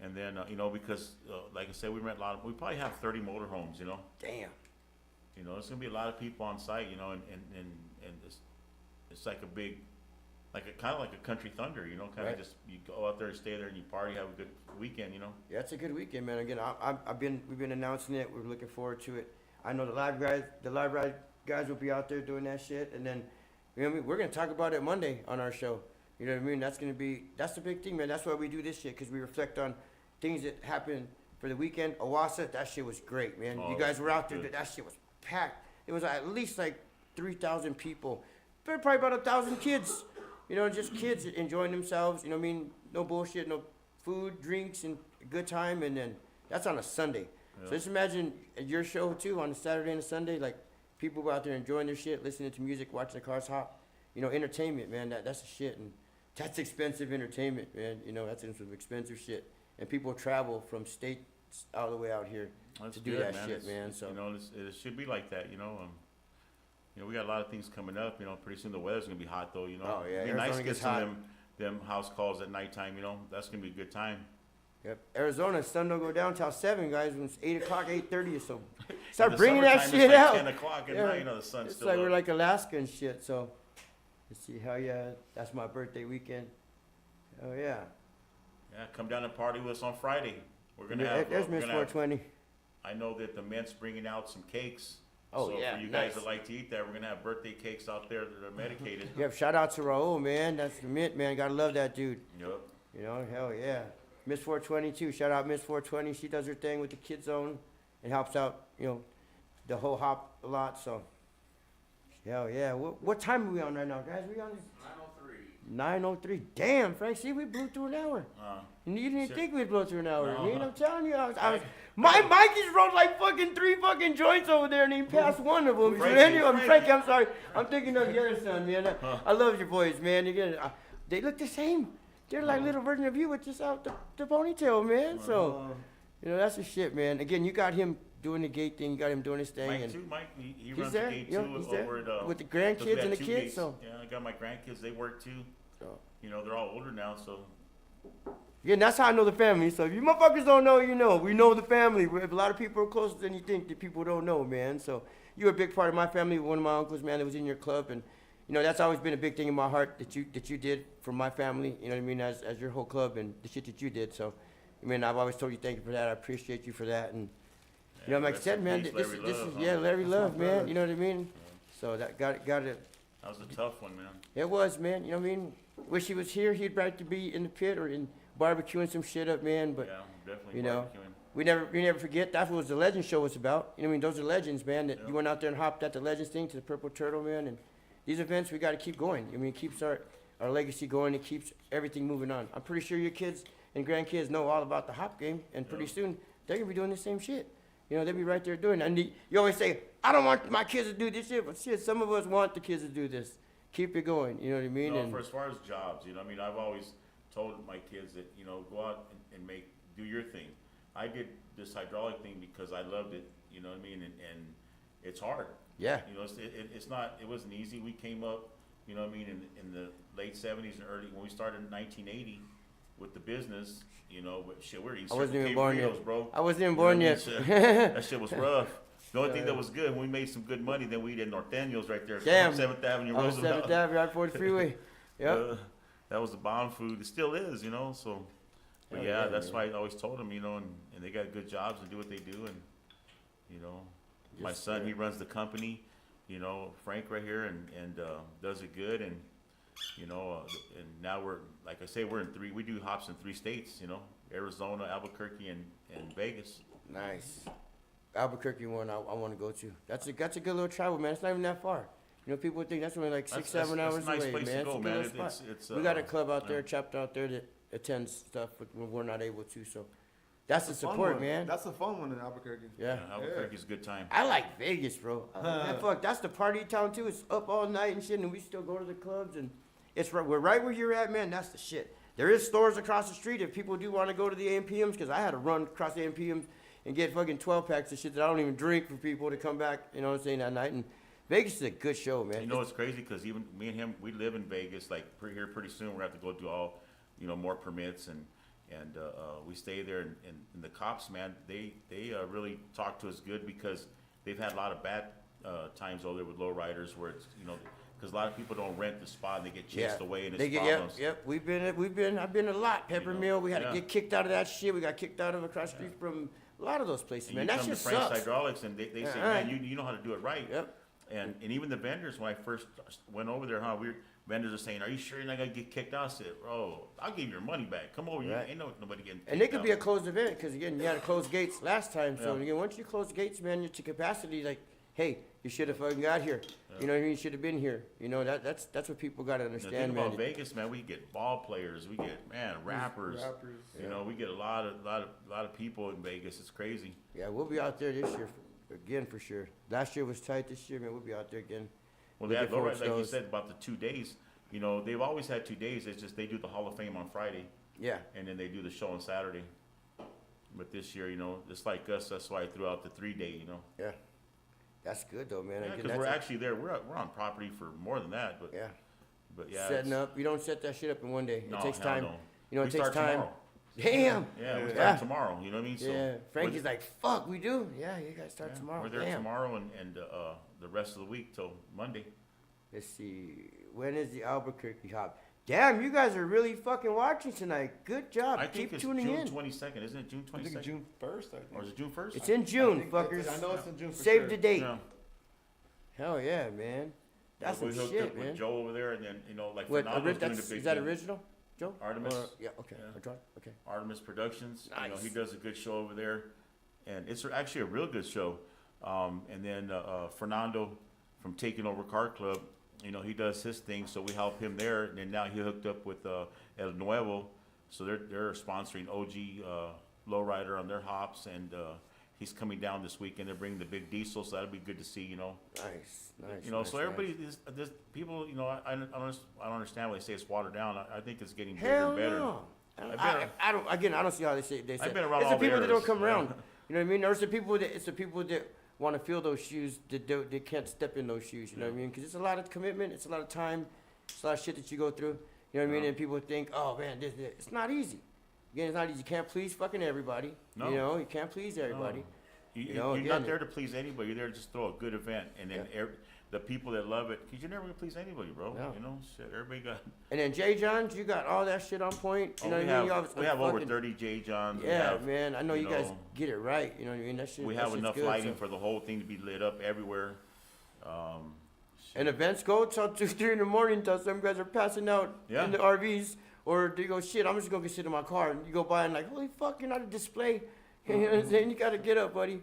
And then, because, like I said, we rent we probably have 30 motorhomes, Damn. There's gonna be a lot of people on site, and it's like a big, kind of like a country thunder, kind of Right. just, you go out there, stay there, and you party, have a good weekend, Yeah, it's a good weekend, man. Again, we've been announcing it. We're looking forward to it. I know the live ride guys will be out there doing that shit, and then we're gonna talk about it Monday on our show. You know what I mean? That's the big thing, man. That's why we do this shit, because we reflect on things that happened for the weekend. Owasso, that shit was great, man. Oh, You guys were out there. good. That shit was packed. It was at least like 3,000 people. Probably about 1,000 kids. Just kids enjoying themselves. You know what I mean? No bullshit, no food, drinks, and a good time. And then that's on a Sunday. Yeah. So just imagine at your show too on a Saturday and a Sunday, like people out there enjoying their shit, listening to music, watching the cars hop. Entertainment, man. That's the shit, and that's expensive entertainment, man. That's some expensive shit. And people travel from states all the way out here That's to do good, that man. shit, man. So It should be like that, we got a lot of things coming up, pretty soon the weather's gonna be hot though, Oh, yeah, It'd be nice Arizona to get gets some hot. of them house calls at nighttime, that's gonna be a good time. Yep. Arizona, sun don't go down till 7, guys. When it's 8 o'clock, 8:30 or so. In Start the bringing that summertime, shit it's like out. 10 o'clock at Yeah. night, the sun's It's still like up. we're like Alaska and shit. So let's see how that's my birthday weekend. Oh yeah. Yeah, come down and party with us on Friday. We're gonna have. There's we're Miss gonna have- 420. I know that the Mint's bringing out some cakes. Oh, so yeah, for you guys nice. that like to eat that, we're gonna have birthday cakes out there that are medicated. Yep. Shout out to Raul, man. That's the Mint, man. Gotta love that dude. Yep. Hell yeah. Miss 420 too. Shout out Miss 420. She does her thing with the Kid Zone and helps out, the whole hop a lot. So, hell yeah. What time are we on right now, guys? We on 9:03. Damn, Frank. See, we blew through an hour. And you didn't Sure. think we'd blow through an hour. No. I'm telling you, my Mikey's rolled like fucking 3 fucking joints over there, and he passed one of them. So Frankie, anyway, Frankie. Frankie, I'm sorry. I'm thinking of your son, man. I love your boys, man. Again, they look the same. They're like little version of you with just out the ponytail, man. So, that's the shit, man. Again, you got him doing the gate thing. You got him doing his thing. Mike and too. Mike, he he's runs there. the gate Yeah, too he's there. over at With the 'cause we grandkids have and the 2 kids. gates. So, Yeah, I got my grandkids. They work too. so. They're all older now, so. Yeah, that's how I know the family. So if you motherfuckers don't know, you know. We know the family. If a lot of people are closer than you think, that people don't know, man. So you're a big part of my family. One of my uncles, man, that was in your club, and that's always been a big thing in my heart that you did for my family. You know what I mean? As your whole club and the shit that you did. So, I've always told you thank you for that. I appreciate you for that. And like I rest said, in man, peace, this Larry is Love, yeah, huh? Larry Love, man. You know what I mean? So that got it. That was a tough one, man. It was, man. You know what I mean? Wish he was here. He'd like to be in the pit or in barbecuing some shit up, man. But Yeah, definitely. you know, barbecuing. we never forget. That's what the Legends show was about. You know what I mean? Those are legends, man. That Yeah. you went out there and hopped at the Legends thing to the Purple Turtle, man. And these events, we got to keep going. I mean, it keeps our legacy going. It keeps everything moving on. I'm pretty sure your kids and grandkids know all about the hop game, and pretty Yeah. soon they're gonna be doing the same shit. They'll be right there doing it. And you always say, I don't want my kids to do this shit, but shit, some of us want the kids to do this. Keep it going. You know what I mean? No, And for as far as jobs, I've always told my kids that, go out and do your thing. I did this hydraulic thing because I loved it, you know what I mean? And it's hard. yeah, It wasn't easy. We came up, you know what I mean, in the late 70s and early, when we started in 1980 with the business, but shit, we're eating I wasn't Circle even K born burritos, yet. bro. I wasn't even You know born what I yet. mean? That shit was rough. The only thing Yeah. that was good, when we made some good money, then we ate at Norteños right there. Damn. 7th Avenue, On Roosevelt. 7th Avenue, right for the freeway. Yep. That was the bomb food. It still is, so. But Hell yeah, yeah, that's man. why I always told them, and they got good jobs and do what they do, and my Yes, son, sir. he runs the company, Frank right here, and does it good, and you know, and now we're, like I say, we do hops in 3 states, you know, Arizona, Albuquerque, and Vegas. Nice. Albuquerque one I want to go to. That's a good little travel, man. It's not even that far. You know, people think that's only like 6-7 hours that's a nice away, place man. to go, It's a good man. little spot. It's, We got a club out yeah. there, chapter out there that attends stuff, but we're not able to. So that's the Fun support, one. man. That's a fun one in Albuquerque. Yeah. Albuquerque's a good time. I like Vegas, bro. Man, fuck, that's the party town too. It's up all night and shit, and we still go to the clubs, and we're right where you're at, man. That's the shit. There is stores across the street if people do want to go to the AMPMs, because I had to run across the AMPMs and get fucking 12 packs of shit that I don't even drink for people to come back. You know what I'm saying, that night. And Vegas is a good show, man. You know, it's crazy because even me and him, we live in Vegas. Like here, pretty soon, we're gonna have to go do all, you know, more permits, and we stay there. And the cops, man, they really talk to us good, because they've had a lot of bad times over there with lowriders, where it's, you know, because a lot of people don't rent the spot and they get chased away, and it's problems. Yep. I've been a lot. Peppermill, we had to get kicked out of that shit. We got kicked out of across the street from a lot of those places, And man. you That come shit to Frank's sucks. Hydraulics, and they say, man, you know how to do it right. Yep. And even the vendors, when I first went over there, vendors are saying, "Are you sure you're not gonna get kicked out?" I said, "Bro, I'll give you your money back. Come over, Right. ain't nobody getting kicked And it could be a out." closed event, because again, you had to close gates last time. So Yeah. again, once you close gates, man, you're to capacity. Like, hey, you should have fucking got here. You know what I mean? You should have been here. You know, that's what people got to The understand, thing man. about Vegas, man, we get ball players, we get rappers. You know, we get a lot of people in Vegas. It's crazy. Yeah, we'll be out there this year again for sure. Last year was tight. This year, man, we'll be out there again. Well, they have Looking forward like to you those. said about the 2 days. You know, they've always had 2 days. It's just they do the Hall of Fame on Friday, Yeah. and then they do the show on Saturday. But this year, you know, just like us, that's why I threw out the 3-day. You know, Yeah. That's good though, man. yeah, Again, because that's we're actually there. We're on property for more than that. But yeah. but yeah, Setting it's- up. You don't set that shit up in one day. No, It takes hell time. no. You know, We it takes start time. tomorrow. Damn. Yeah, we Yeah. start tomorrow. You know what I mean? So Yeah. Frankie's we're- like, fuck, we do? Yeah, you guys start yeah, tomorrow. We're there Damn. tomorrow and the rest of the week till Monday. Let's see. When is the Albuquerque hop? Damn, you guys are really fucking watching tonight. Good job. I think Keep it's tuning June in. 22nd, isn't it? June I think 22nd, June 1st, I or think. is it June 1st? It's in June, I think that's- fuckers. I know it's in June for Save sure. the date. Yeah. Hell yeah, man. That's we some hooked shit, up man. with Joe over there, and then you know, like What, Fernando's doing the is big that thing. original, Joe? Artemis. Yeah, okay. Yeah. Original? Okay. Artemis Productions. You know, he Nice. does a good show over there, and it's actually a real good show. And then Fernando from Taking Over Car Club, you know, he does his thing, so we help him there. And then now he hooked up with El Nuevo, so they're sponsoring OG Lowrider on their hops, and he's coming down this weekend. They're bringing the big diesel, so that'll be good to see. You know, Nice, nice. you know. nice, So nice. everybody is this people. You know, I don't understand why they say it's watered down. I think it's getting bigger Hell and better. no. I've I don't. Again, I don't see how they say. I've been around It's the all the people that don't eras, come yeah. around. You know what I mean? Or it's the people that. It's the people that want to feel those shoes that they can't step in those shoes. You know what I mean? Because it's a lot of commitment. It's a lot of time. It's a lot of shit that you go through. You know what I mean? Yeah. And people think, oh man, this. It's not easy. Again, it's not easy. You can't please fucking everybody. No. You know, you can't please everybody. You know, you're again, not there to please anybody. You're there to just throw a good event, and then the people that love it, because you're never gonna please anybody, bro. No. You know, shit. Everybody got. And then J. Johns, you got all that shit on point. You know we what I mean? have, You we have over fucking- 30 J Johns. Yeah, man. I know you guys know, get it right. You know what I mean? That shit. We that have shit's enough good, lighting so. for the whole thing to be lit up everywhere. And events go till 2, 3 in the morning till some guys are passing out Yeah. in the RVs, or they go, shit, I'm just gonna go sit in my car. And you go by and like, holy fuck, you're not a display. You know what I'm saying? You gotta get up, buddy.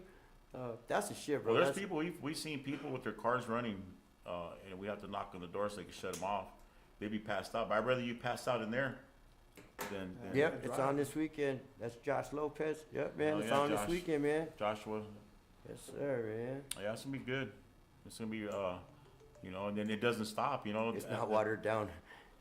That's the shit, bro. Well, there's That's- people we've seen people with their cars running, and we have to knock on the door so they can shut them off. They'd be passed out. But I'd rather you pass out in there than Yep, it's on this weekend. That's Josh Lopez. Yep, man, Oh, it's yeah, on Josh. this weekend, man. Joshua. Yes, sir, man. Yeah, it's gonna be good. It's gonna be, you know, and then it doesn't stop. You know, It's not watered down.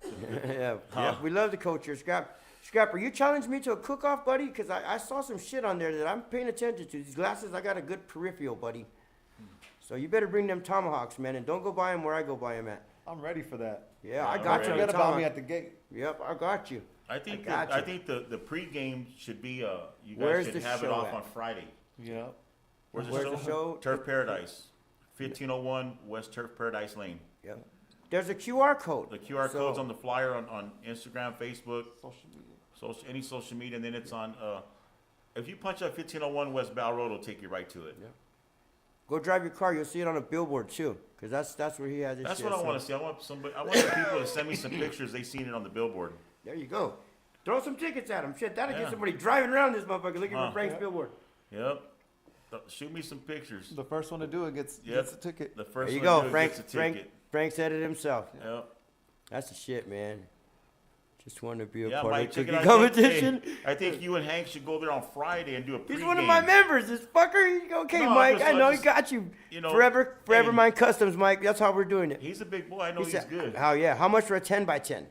Yeah, Huh. yeah, we love the culture. Scrapper, you challenged me to a cook-off, buddy, because I saw some shit on there that I'm paying attention to. These glasses, I got a good peripheral, buddy. So you better bring them tomahawks, man, and don't go buy them where I go buy them at. I'm ready for that. Yeah, I Yeah, got I'm you. on ready. the Forget about me tomahawk. at the gate. Yep, I got you. I think got I you. think the pregame should be you guys Where's should the have it show off at? on Friday. Yeah. Where's Where's the show? Turf Paradise, 1501 West Turf Paradise Lane. Yep. There's a QR code. The QR So- code's on the flyer on Instagram, Facebook, Social media. any social media, and then it's on. If you punch up 1501 West Bell Road, it'll take you right to it. Yeah. Go drive your car. You'll see it on a billboard too, because that's where he has his That's shit. what I so- want to see. I want the people to send me some pictures. They seen it on the billboard. There you go. Throw some tickets at him. Shit, that'll Yeah. get somebody driving around this motherfucker looking Huh. for Frank's billboard. Yep. Shoot me some pictures. The first one to do it gets Yep. a ticket. The first There you one to go. do it Frank, gets a Frank, ticket. Frank said it himself. Yep. That's the shit, man. Just wanted to be a Yeah, part Mike, of check the it cookie out. competition. Hey, I think you and Hank should go there on Friday and do a pregame. He's one of my members, this fucker. Okay, No, Mike, I know just- he got you. you know, Forever hey. Mind Customs, Mike. That's how we're doing it. He's a big boy. I know He he's said- good. Oh yeah. How much for a 10x10?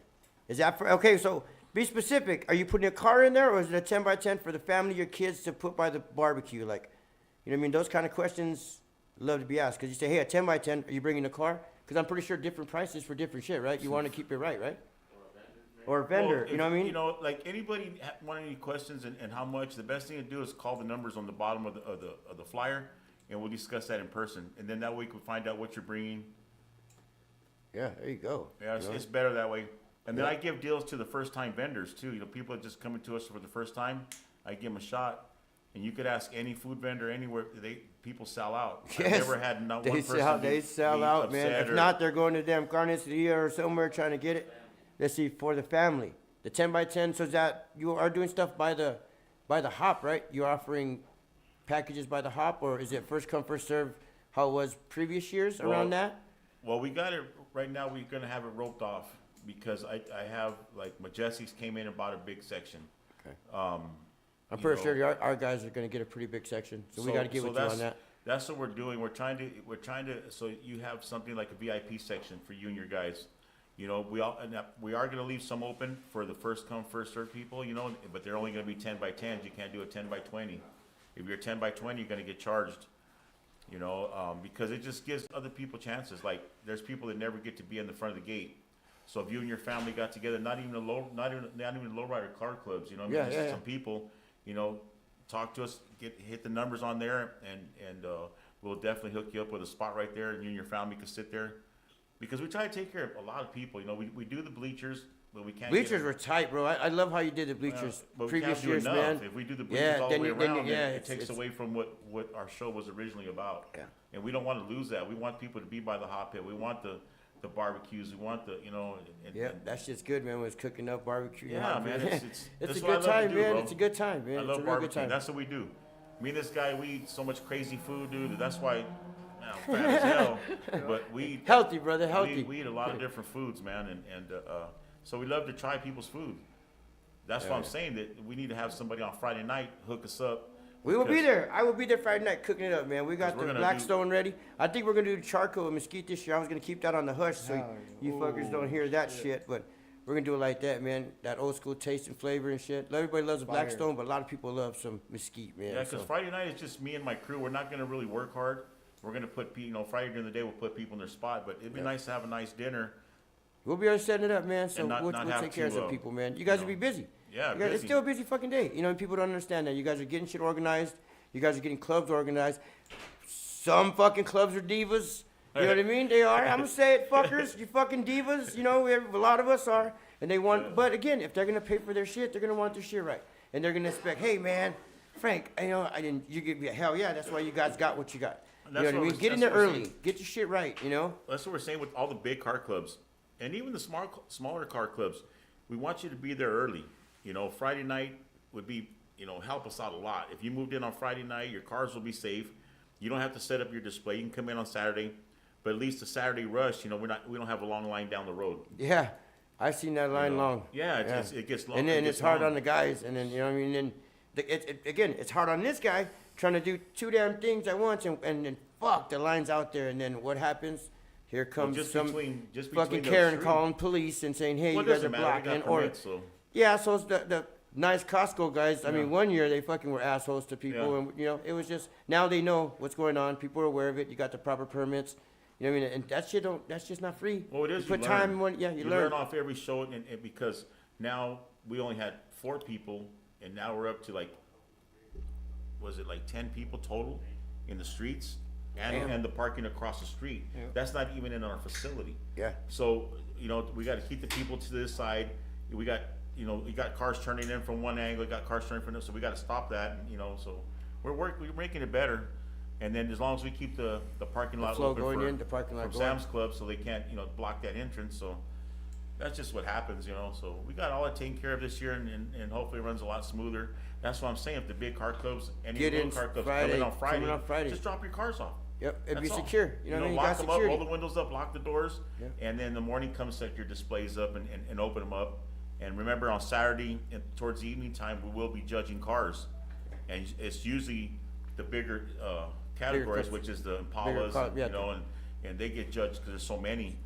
Is that for? Okay, so be specific. Are you putting a car in there, or is it a 10x10 for the family, your kids to put by the barbecue? Like, you know what I mean? Those kind of questions love to be asked. Because you say, hey, a 10x10, are you bringing a car? Because I'm pretty sure different prices for different shit, right? You want to keep it right? Or a vendor, Well, you know what I mean? You know, like anybody want any questions and how much, the best thing to do is call the numbers on the bottom of the flyer, and we'll discuss that in person. And then that way we can find out what you're bringing. Yeah, there you go. Yeah, You know? it's better that way. And then Yeah. I give deals to the first time vendors too. You know, people that just coming to us for the first time, I give them a shot. And you could ask any food vendor anywhere, people sell out. I've Yes, never had not They one person they be sell out, man. upset If or- not, they're going to damn Carniceria or somewhere trying to get it. Let's see, for the family. The 10x10, so is that you are doing stuff by the hop, right? You're offering packages by the hop, or is it first come, first serve, how it was previous years Well, around that? Well, we got it, right now, we're gonna have it roped off, because I have, like, Majestics came in and bought a big section. Okay. Um, I'm you pretty know, sure our guys are gonna get a pretty big section, so we gotta get with you on that. That's what we're doing. We're trying to, so you have something like a VIP section for you and your guys. You know, we are gonna leave some open for the first come, first serve people, you know, but they're only gonna be 10x10s. You can't do a 10x20. If you're 10x20, you're gonna get charged, you know, because it just gives other people chances. Like, there's people that never get to be in the front of the gate. So if you and your family got together, not even lowrider car clubs, you know, what I mean, Yeah, just yeah, some people, you know, talk to us, hit the numbers on there, and we'll definitely hook you up with a spot right there, and you and your family can sit there. Because we try to take care of a lot of people. You know, we do the bleachers, but we can't. Bleachers were tight, bro. I love how you did the bleachers but we previous can't do years, enough. man. If we do the bleachers Yeah, all the then way you- then you- around, yeah, then it it's- takes it's- away from what our show was originally about. Yeah. And we don't want to lose that. We want people to be by the hot pit. We want the barbecues. We want the, you know. Yeah, that shit's good, man. When it's cooking up barbecue. Yeah, hot, man, it's it's that's a what I good love to time, do, man. bro. It's a good time, man. I It's love a real good barbecue. time. That's what we do. Me and this guy, we eat so much crazy food, dude. That's why, man, I'm fat as hell. But we eat Healthy, brother, healthy. We eat a lot of different foods, man, and so we love to try people's food. That's why I'm saying that we need to have somebody on Friday night hook us up. We will be because- there. I will be there Friday night cooking it up, man. We got we're the gonna Blackstone ready. I think we're gonna do the charcoal and mesquite this year. I was gonna keep that on the hush so Hell you yeah. fuckers don't hear that shit. But we're gonna do it like that, man. That old school taste and flavor and shit. Everybody loves the Fire. Blackstone, but a lot of people love some mesquite, man. Yeah, because so. Friday night is just me and my crew. We're not going to really work hard. We're going to put, you know, Friday during the day we'll put people in their spot, but it'd be nice to have a nice dinner. We'll be on setting it up, man. So And not we'll have take care of to, some people, man. You guys will be busy. Yeah, You guys, it's busy. still a busy fucking day. You know, and people don't understand that. You guys are getting shit organized. You guys are getting clubs organized. Some fucking clubs are divas. You know what I mean? They are. I'm gonna say it, fuckers. You fucking divas. You know, a lot of us are. And they want, but again, if they're gonna pay for their shit, they're gonna want their shit right. And they're gonna expect, hey man, Frank, you know, I didn't. You give me a hell yeah. That's why you guys got what you got. You know That's what I what mean? we're- Get in that's there what we're early. saying. Get your shit right. You know. That's what we're saying with all the big car clubs, and even the smaller car clubs. We want you to be there early. You know, Friday night would be, you know, help us out a lot. If you moved in on Friday night, your cars will be safe. You don't have to set up your display. You can come in on Saturday, but at least the Saturday rush, you know, we don't have a long line down the road. Yeah, I've seen that line You know? long. Yeah, it gets long. And then it it's gets hard long. on the guys, and then you know what I mean. Then again, it's hard on this guy trying to do two damn things at once, and then fuck, the line's out there, and then what happens? Here comes just some between those fucking Karen three. calling police and saying, "Hey, Well, it you guys are doesn't matter. We got blocking," or permits, so. yeah, so it's the nice Costco guys. I mean, Yeah. one year they fucking were assholes to people, Yeah. and you know, it was just now they know what's going on. People are aware of it. You got the proper permits. You know what I mean? And that shit don't. That's just not free. Well, it is. You put learn. time in one. Yeah, you learn. off every show, and because now we only had 4 people, and now we're up to like, was it like 10 people total in the streets, Damn. and the parking across the street. Yeah. That's not even in our facility. Yeah. So you know we got to keep the people to this side. We got we got cars turning in from one angle. We got cars turning from this, so we got to stop that. And, you know, so we're making it better. And then as long as we keep the parking lot flow open going for, in, the parking lot from going. Sam's Club, so they can't, you know, block that entrance, so that's just what happens, you know, so we got all that taken care of this year, and hopefully it runs a lot smoother. That's what I'm saying, if the big car clubs, any Get little in car clubs Friday, coming on Friday, Friday. just drop your cars off. Yep, it'd be That's all. secure. You know what I mean? You Lock got them up, security. roll the windows up, lock the doors, Yeah. and then the morning comes, set your displays up and open them up. And remember, on Saturday, and towards the evening time, we will be judging cars. And it's usually the bigger categories, cars. which is the Bigger Impalas, car, yeah. you know, and they get judged because there's so many,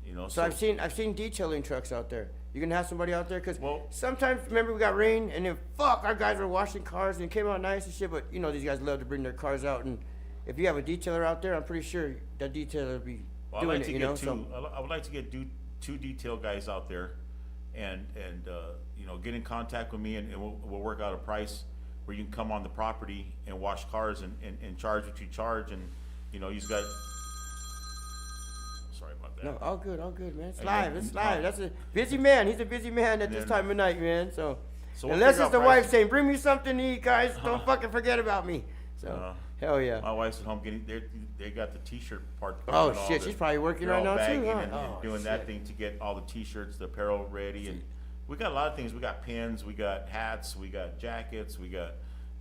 you know. So I've seen detailing trucks out there. You can have somebody out there because Well- sometimes, remember, we got rain and then fuck, our guys were washing cars and it came out nice and shit. But you know these guys love to bring their cars out, and if you have a detailer out there, I'm pretty sure that detailer will be Well, doing I'd like it. to You get know, two. so I would like to get two detail guys out there, and you know, get in contact with me, and we'll work out a price where you can come on the property and wash cars and charge what you charge, and you know, he's got. Sorry about that. no, all good, man. It's And live, then- it's live. That's a busy man. He's a busy man at this then- time of night, man. So, So we'll unless figure it's the out wife prices. saying, "Bring me something to eat, guys. Don't fucking forget about me." So, Uh, hell yeah. My wife's at home getting. They got the T-shirt part. Oh and all shit, the- she's probably working they're right all now too, bagging huh? and Oh, doing shit. that thing to get all the T-shirts, the apparel ready, and we got a lot of things. We got pins, we got hats, we got jackets, we got,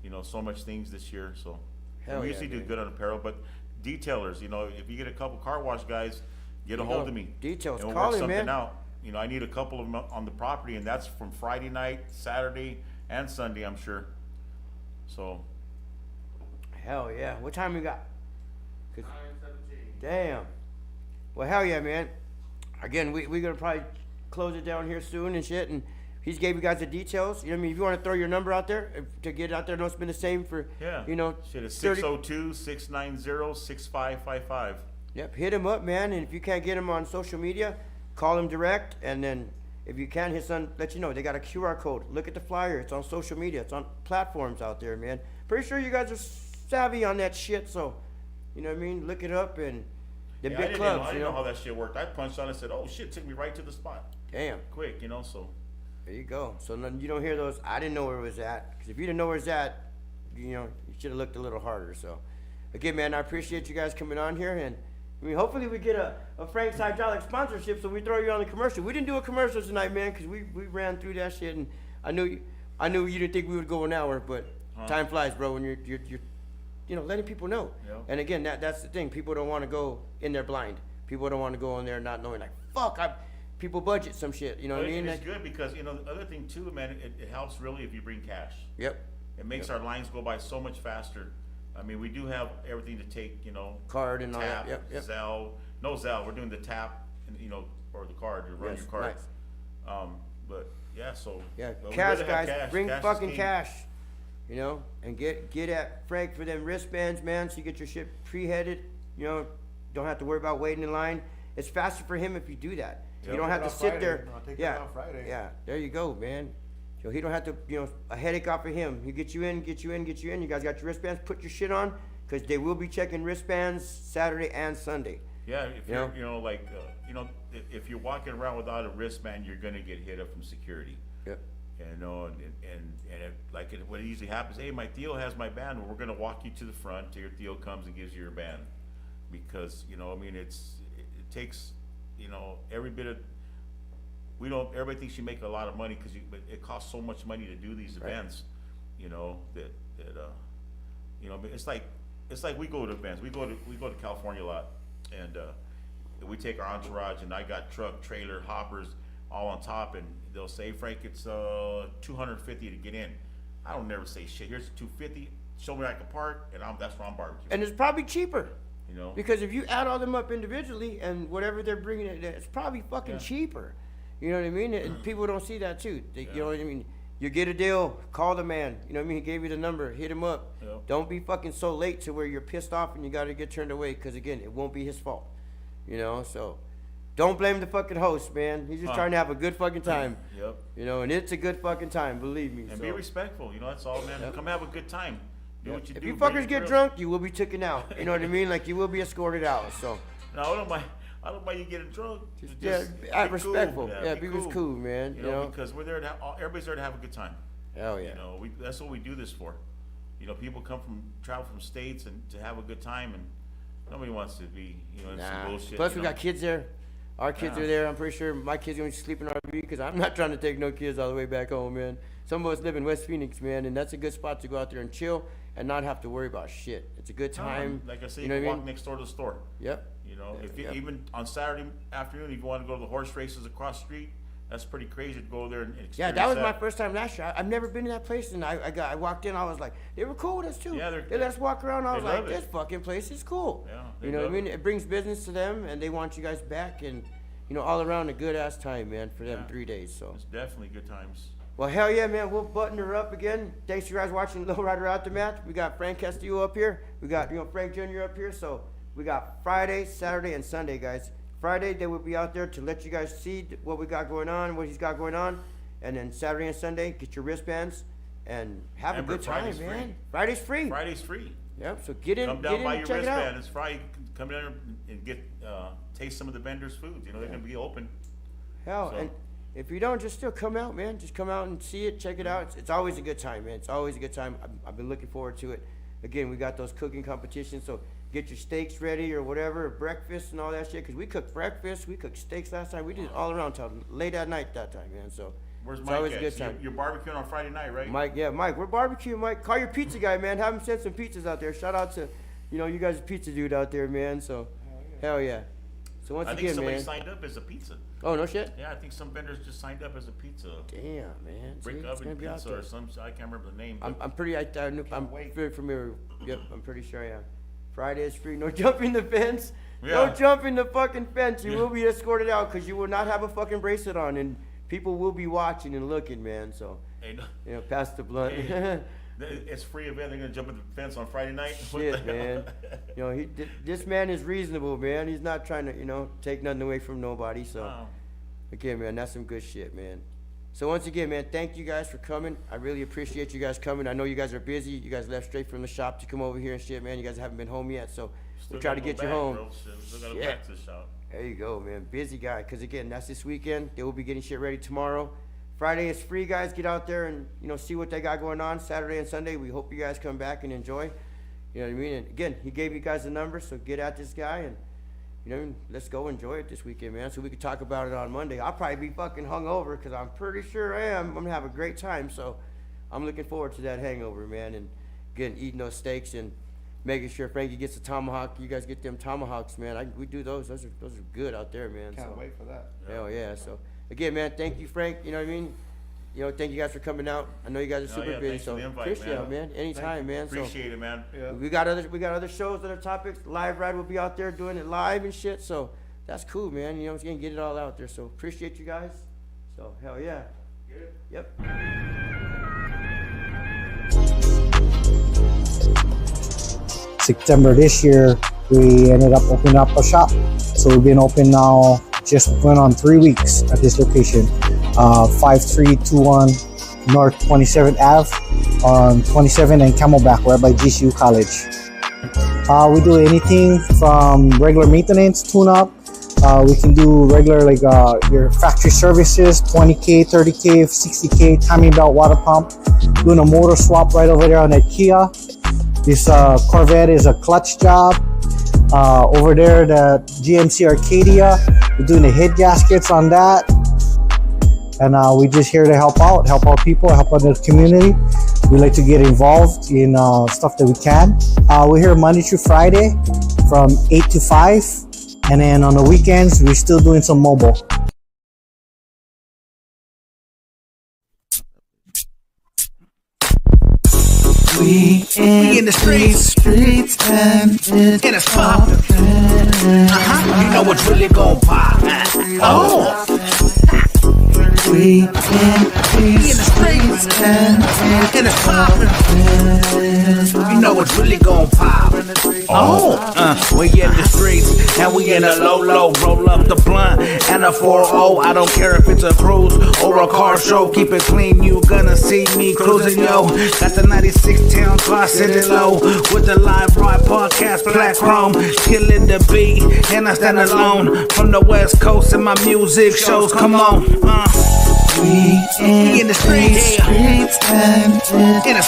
you know, so much things this year. So Hell we yeah, usually do man. good on apparel, but detailers, you know, if you get a couple car wash guys, get a You hold know, of me. details, and we'll call work him, something man. out. You know, I need a couple of them on the property, and that's from Friday night, Saturday, and Sunday, I'm sure. So. Hell yeah. What time we got? 'Cause- 9:17. Damn. Well, hell yeah, man. Again, we're gonna probably close it down here soon and shit. And he's gave you guys the details. You know what I mean? If you want to throw your number out there to get it out there, I know it's been the same for Yeah. you know. Shit, it's 30 602-690-6555. Yep, hit him up, man. And if you can't get him on social media, call him direct. And then if you can, his son let you know. They got a QR code. Look at the flyer. It's on social media. It's on platforms out there, man. Pretty sure you guys are savvy on that shit. So, you know what I mean? Look it up and the Yeah, big I clubs. didn't You know how know. that shit worked. I punched on it and said, oh shit, took me right to the spot. Damn. Quick, you know, so. There you go. So then you don't hear those. I didn't know where it was at. Because if you didn't know where it's at, you know, you should have looked a little harder. So, again, man, I appreciate you guys coming on here. And I mean, hopefully we get a Frank's Hydraulic sponsorship so we throw you on the commercial. We didn't do a commercial tonight, man, because we ran through that shit. And I knew you didn't think we would go an hour, but time flies, bro, when you're you know, letting people know. Yeah. And again, that's the thing. People don't want to go in there blind. People don't want to go in there not knowing, like, fuck, people budget some shit. You know what I But mean? it's Like, good because, you know, the other thing too, man, it helps really if you bring cash. yep. It makes our lines go by so much faster. I mean, we do have everything to take, you know, Card and all that. tap, Yep. Zelle, no Zelle, we're doing the tap, and, you know, or the card, you run Yes, your card. nice. But yeah, so. Yeah, but we cash, gotta have guys. Bring Cash is fucking king. cash. You know, and get at Frank for them wristbands, man. So you get your shit pre-headed. You know, don't have to worry about waiting in line. It's faster for him if you do that. Yep. You don't have to Take it sit on there. Friday. I'll take it Yeah, on Friday. yeah. There you go, man. So he don't have to, you know, a headache off of him. He get you in. You guys got your wristbands. Put your shit on, because they will be checking wristbands Saturday and Sunday. Yeah, if You you're, know? you know, like, you know, if you're walking around without a wristband, you're gonna get hit up from security. Yep. You know, what usually happens, hey, my Theo has my band, well, we're gonna walk you to the front till your Theo comes and gives you your band. Because, you know, I mean, it takes, you know, every bit of, everybody thinks you make a lot of money, but it costs so much money to do these Right. events, you know, you know, but it's like we go to events, we go to California a lot, and, we take our entourage, and I got truck, trailer, hoppers, all on top, and they'll say, Frank, it's $250 to get in. I don't never say shit. Here's the $250. Show me where I can park, and that's where I'm barbecuing. And it's probably cheaper. You know, Because if you add all them up individually and whatever they're bringing, it's probably fucking Yeah. cheaper. You know what I mean? And people don't see that too. You Yeah. know what I mean? You get a deal, call the man. You know what I mean? He gave you the number, hit him up. Yeah. Don't be fucking so late to where you're pissed off and you got to get turned away. Because again, it won't be his fault. You know, so don't blame the fucking host, man. He's just trying to have a good fucking time. Yep. You know, and it's a good fucking time, believe me. And so. be respectful. You know, that's all, man. Yep. Come have a good time. Do what you If do. you bring fuckers your get grill. drunk, you will be taken out. You know what I mean? Like you will be escorted out. So. No, I don't mind you getting drunk. Yeah, be act cool. respectful. Yeah, be cool, man. You know, because we're there everybody's there to have a good time. Hell yeah. You know, that's what we do this for. You know, people travel from states and to have a good time, and nobody wants to be, you know, in some bullshit. Plus, you we know? got kids there. Our kids are there. I'm pretty sure my kids are going to sleep in RV because I'm not trying to take no kids all the way back home, man. Some of us live in West Phoenix, man, and that's a good spot to go out there and chill and not have to worry about shit. It's a good time. Like I said, you you know can what I walk mean? next door to the store. Yep. You know, if Yep. even on Saturday afternoon, if you want to go to the horse races across the street, that's pretty crazy to go there and experience Yeah, that was my first time last year. I've never been to that place, and I walked in. I was like, they were cool with us too. Yeah, they let us walk around. I was they like, love it. this fucking place is cool. Yeah, they you know what I love mean? it. It brings business to them, and they want you guys back, and you know, all around a good ass time, man, for them Yeah. 3 days. So. It's definitely good times. Well, hell yeah, man. We'll button her up again. Thanks for you guys watching Lowrider Aftermath. We got Frank Castillo up here. We got, Frank Jr. up here. So we got Friday, Saturday, and Sunday, guys. Friday, they will be out there to let you guys see what we got going on, what he's got going on. And then Saturday and Sunday, get your wristbands and have Remember, a good time, Friday's man. free. Friday's free. Friday's free. Yep, so get in, Come get down in by and your check it out. wristband. It's Friday. Come down and get taste some of the vendors' food. You know, they're gonna be open. Hell, So- and if you don't, just still come out, man. Just come out and see it, check it out. It's always a good time, man. It's always a good time. I've been looking forward to it. Again, we got those cooking competitions, so get your steaks ready or whatever, breakfast and all that shit. Cause we cooked breakfast, we cooked steaks last time. We did it all around till late at night that time, man. So Where's it's Mike always at? a good So time. you're barbecuing on Friday night, right? Mike, we're barbecuing, Mike. Call your pizza guy, man. Have him send some pizzas out there. Shout out to, you guys, pizza dude out there, man. So, hell yeah. So once I think again, somebody man. signed up as a pizza. Oh no shit. Yeah, I think some vendors just signed up as a pizza. Damn, man. See, Brick it's oven gonna be out pizza there. or some, I can't remember the name. I'm but pretty, I'm wait. very familiar. Yep, I'm pretty sure I am. Friday is free. No jumping the fence. Yeah. No jumping the fucking fence. You Yeah. will be escorted out because you will not have a fucking bracelet on, and people will be watching and looking, man. So, Hey, no, pass the blunt. Hey. It's free event. They're gonna jump in the fence on Friday night. What the Shit, man. hell? This man is reasonable, man. He's not trying to, take nothing away from nobody. So, Wow. again, man, that's some good shit, man. So once again, man, thank you guys for coming. I really appreciate you guys coming. I know you guys are busy. You guys left straight from the shop to come over here and shit, man. You guys haven't been home yet, so Still we'll try to gotta get go you back, home. bro. Still gotta go Shit. back to the shop. There you go, man. Busy guy. Because, again, that's this weekend. They will be getting shit ready tomorrow. Friday is free, guys. Get out there and, see what they got going on Saturday and Sunday. We hope you guys come back and enjoy. You know what I mean? And, again, he gave you guys the number, so get at this guy and, let's go enjoy it this weekend, man. So we can talk about it on Monday. I'll probably be fucking hungover because I'm pretty sure I am. I'm going to have a great time. So I'm looking forward to that hangover, man. And, again, eating those steaks and making sure Frankie gets a tomahawk. You guys get them tomahawks, man. We do those. Those are good out there, man. Can't So. wait for that. Hell yeah. So again, man, thank you, Frank. You know what I mean? Thank you guys for coming out. I know you guys are super yeah, busy, thanks for so the invite, appreciate man. it, man. Anytime, man. So Appreciate it, man. Yeah. we got other shows, other topics. Live Ride will be out there doing it live and shit. So that's cool, man. You know what I'm saying? Get it all out there. So appreciate you guys. So hell yeah. Yep. September this year, we ended up opening up a shop. So we've been open now, just went on 3 weeks at this location. 5321 North 27th Ave on 27 and Camelback, right by GCU College. We do anything from regular maintenance, tune-up. We can do regular your factory services, 20K, 30K, 60K, timing belt, water pump. Doing a motor swap right over there on that Kia. This Corvette is a clutch job. Over there, the GMC Arcadia, we're doing the head gaskets on that. And we're just here to help out people, help out the community. We like to get involved in stuff that we can. We're here Monday through Friday from 8 to 5. And then on the weekends, we're still doing some mobile. We in the streets and in a spot. You know what's really gon' pop. Oh. We in the streets and in a spot. You know what's really gon' pop. Oh. We in the streets and we in a low. Roll up the blunt and a 4-0. I don't care if it's a cruise or a car show. Keep it clean, you gonna see me cruising, yo. Got the 96 town car sitting low with the Live Ride podcast, black chrome, killing the beat, and I stand alone from the West Coast and my music shows. Come on, we in the streets and in a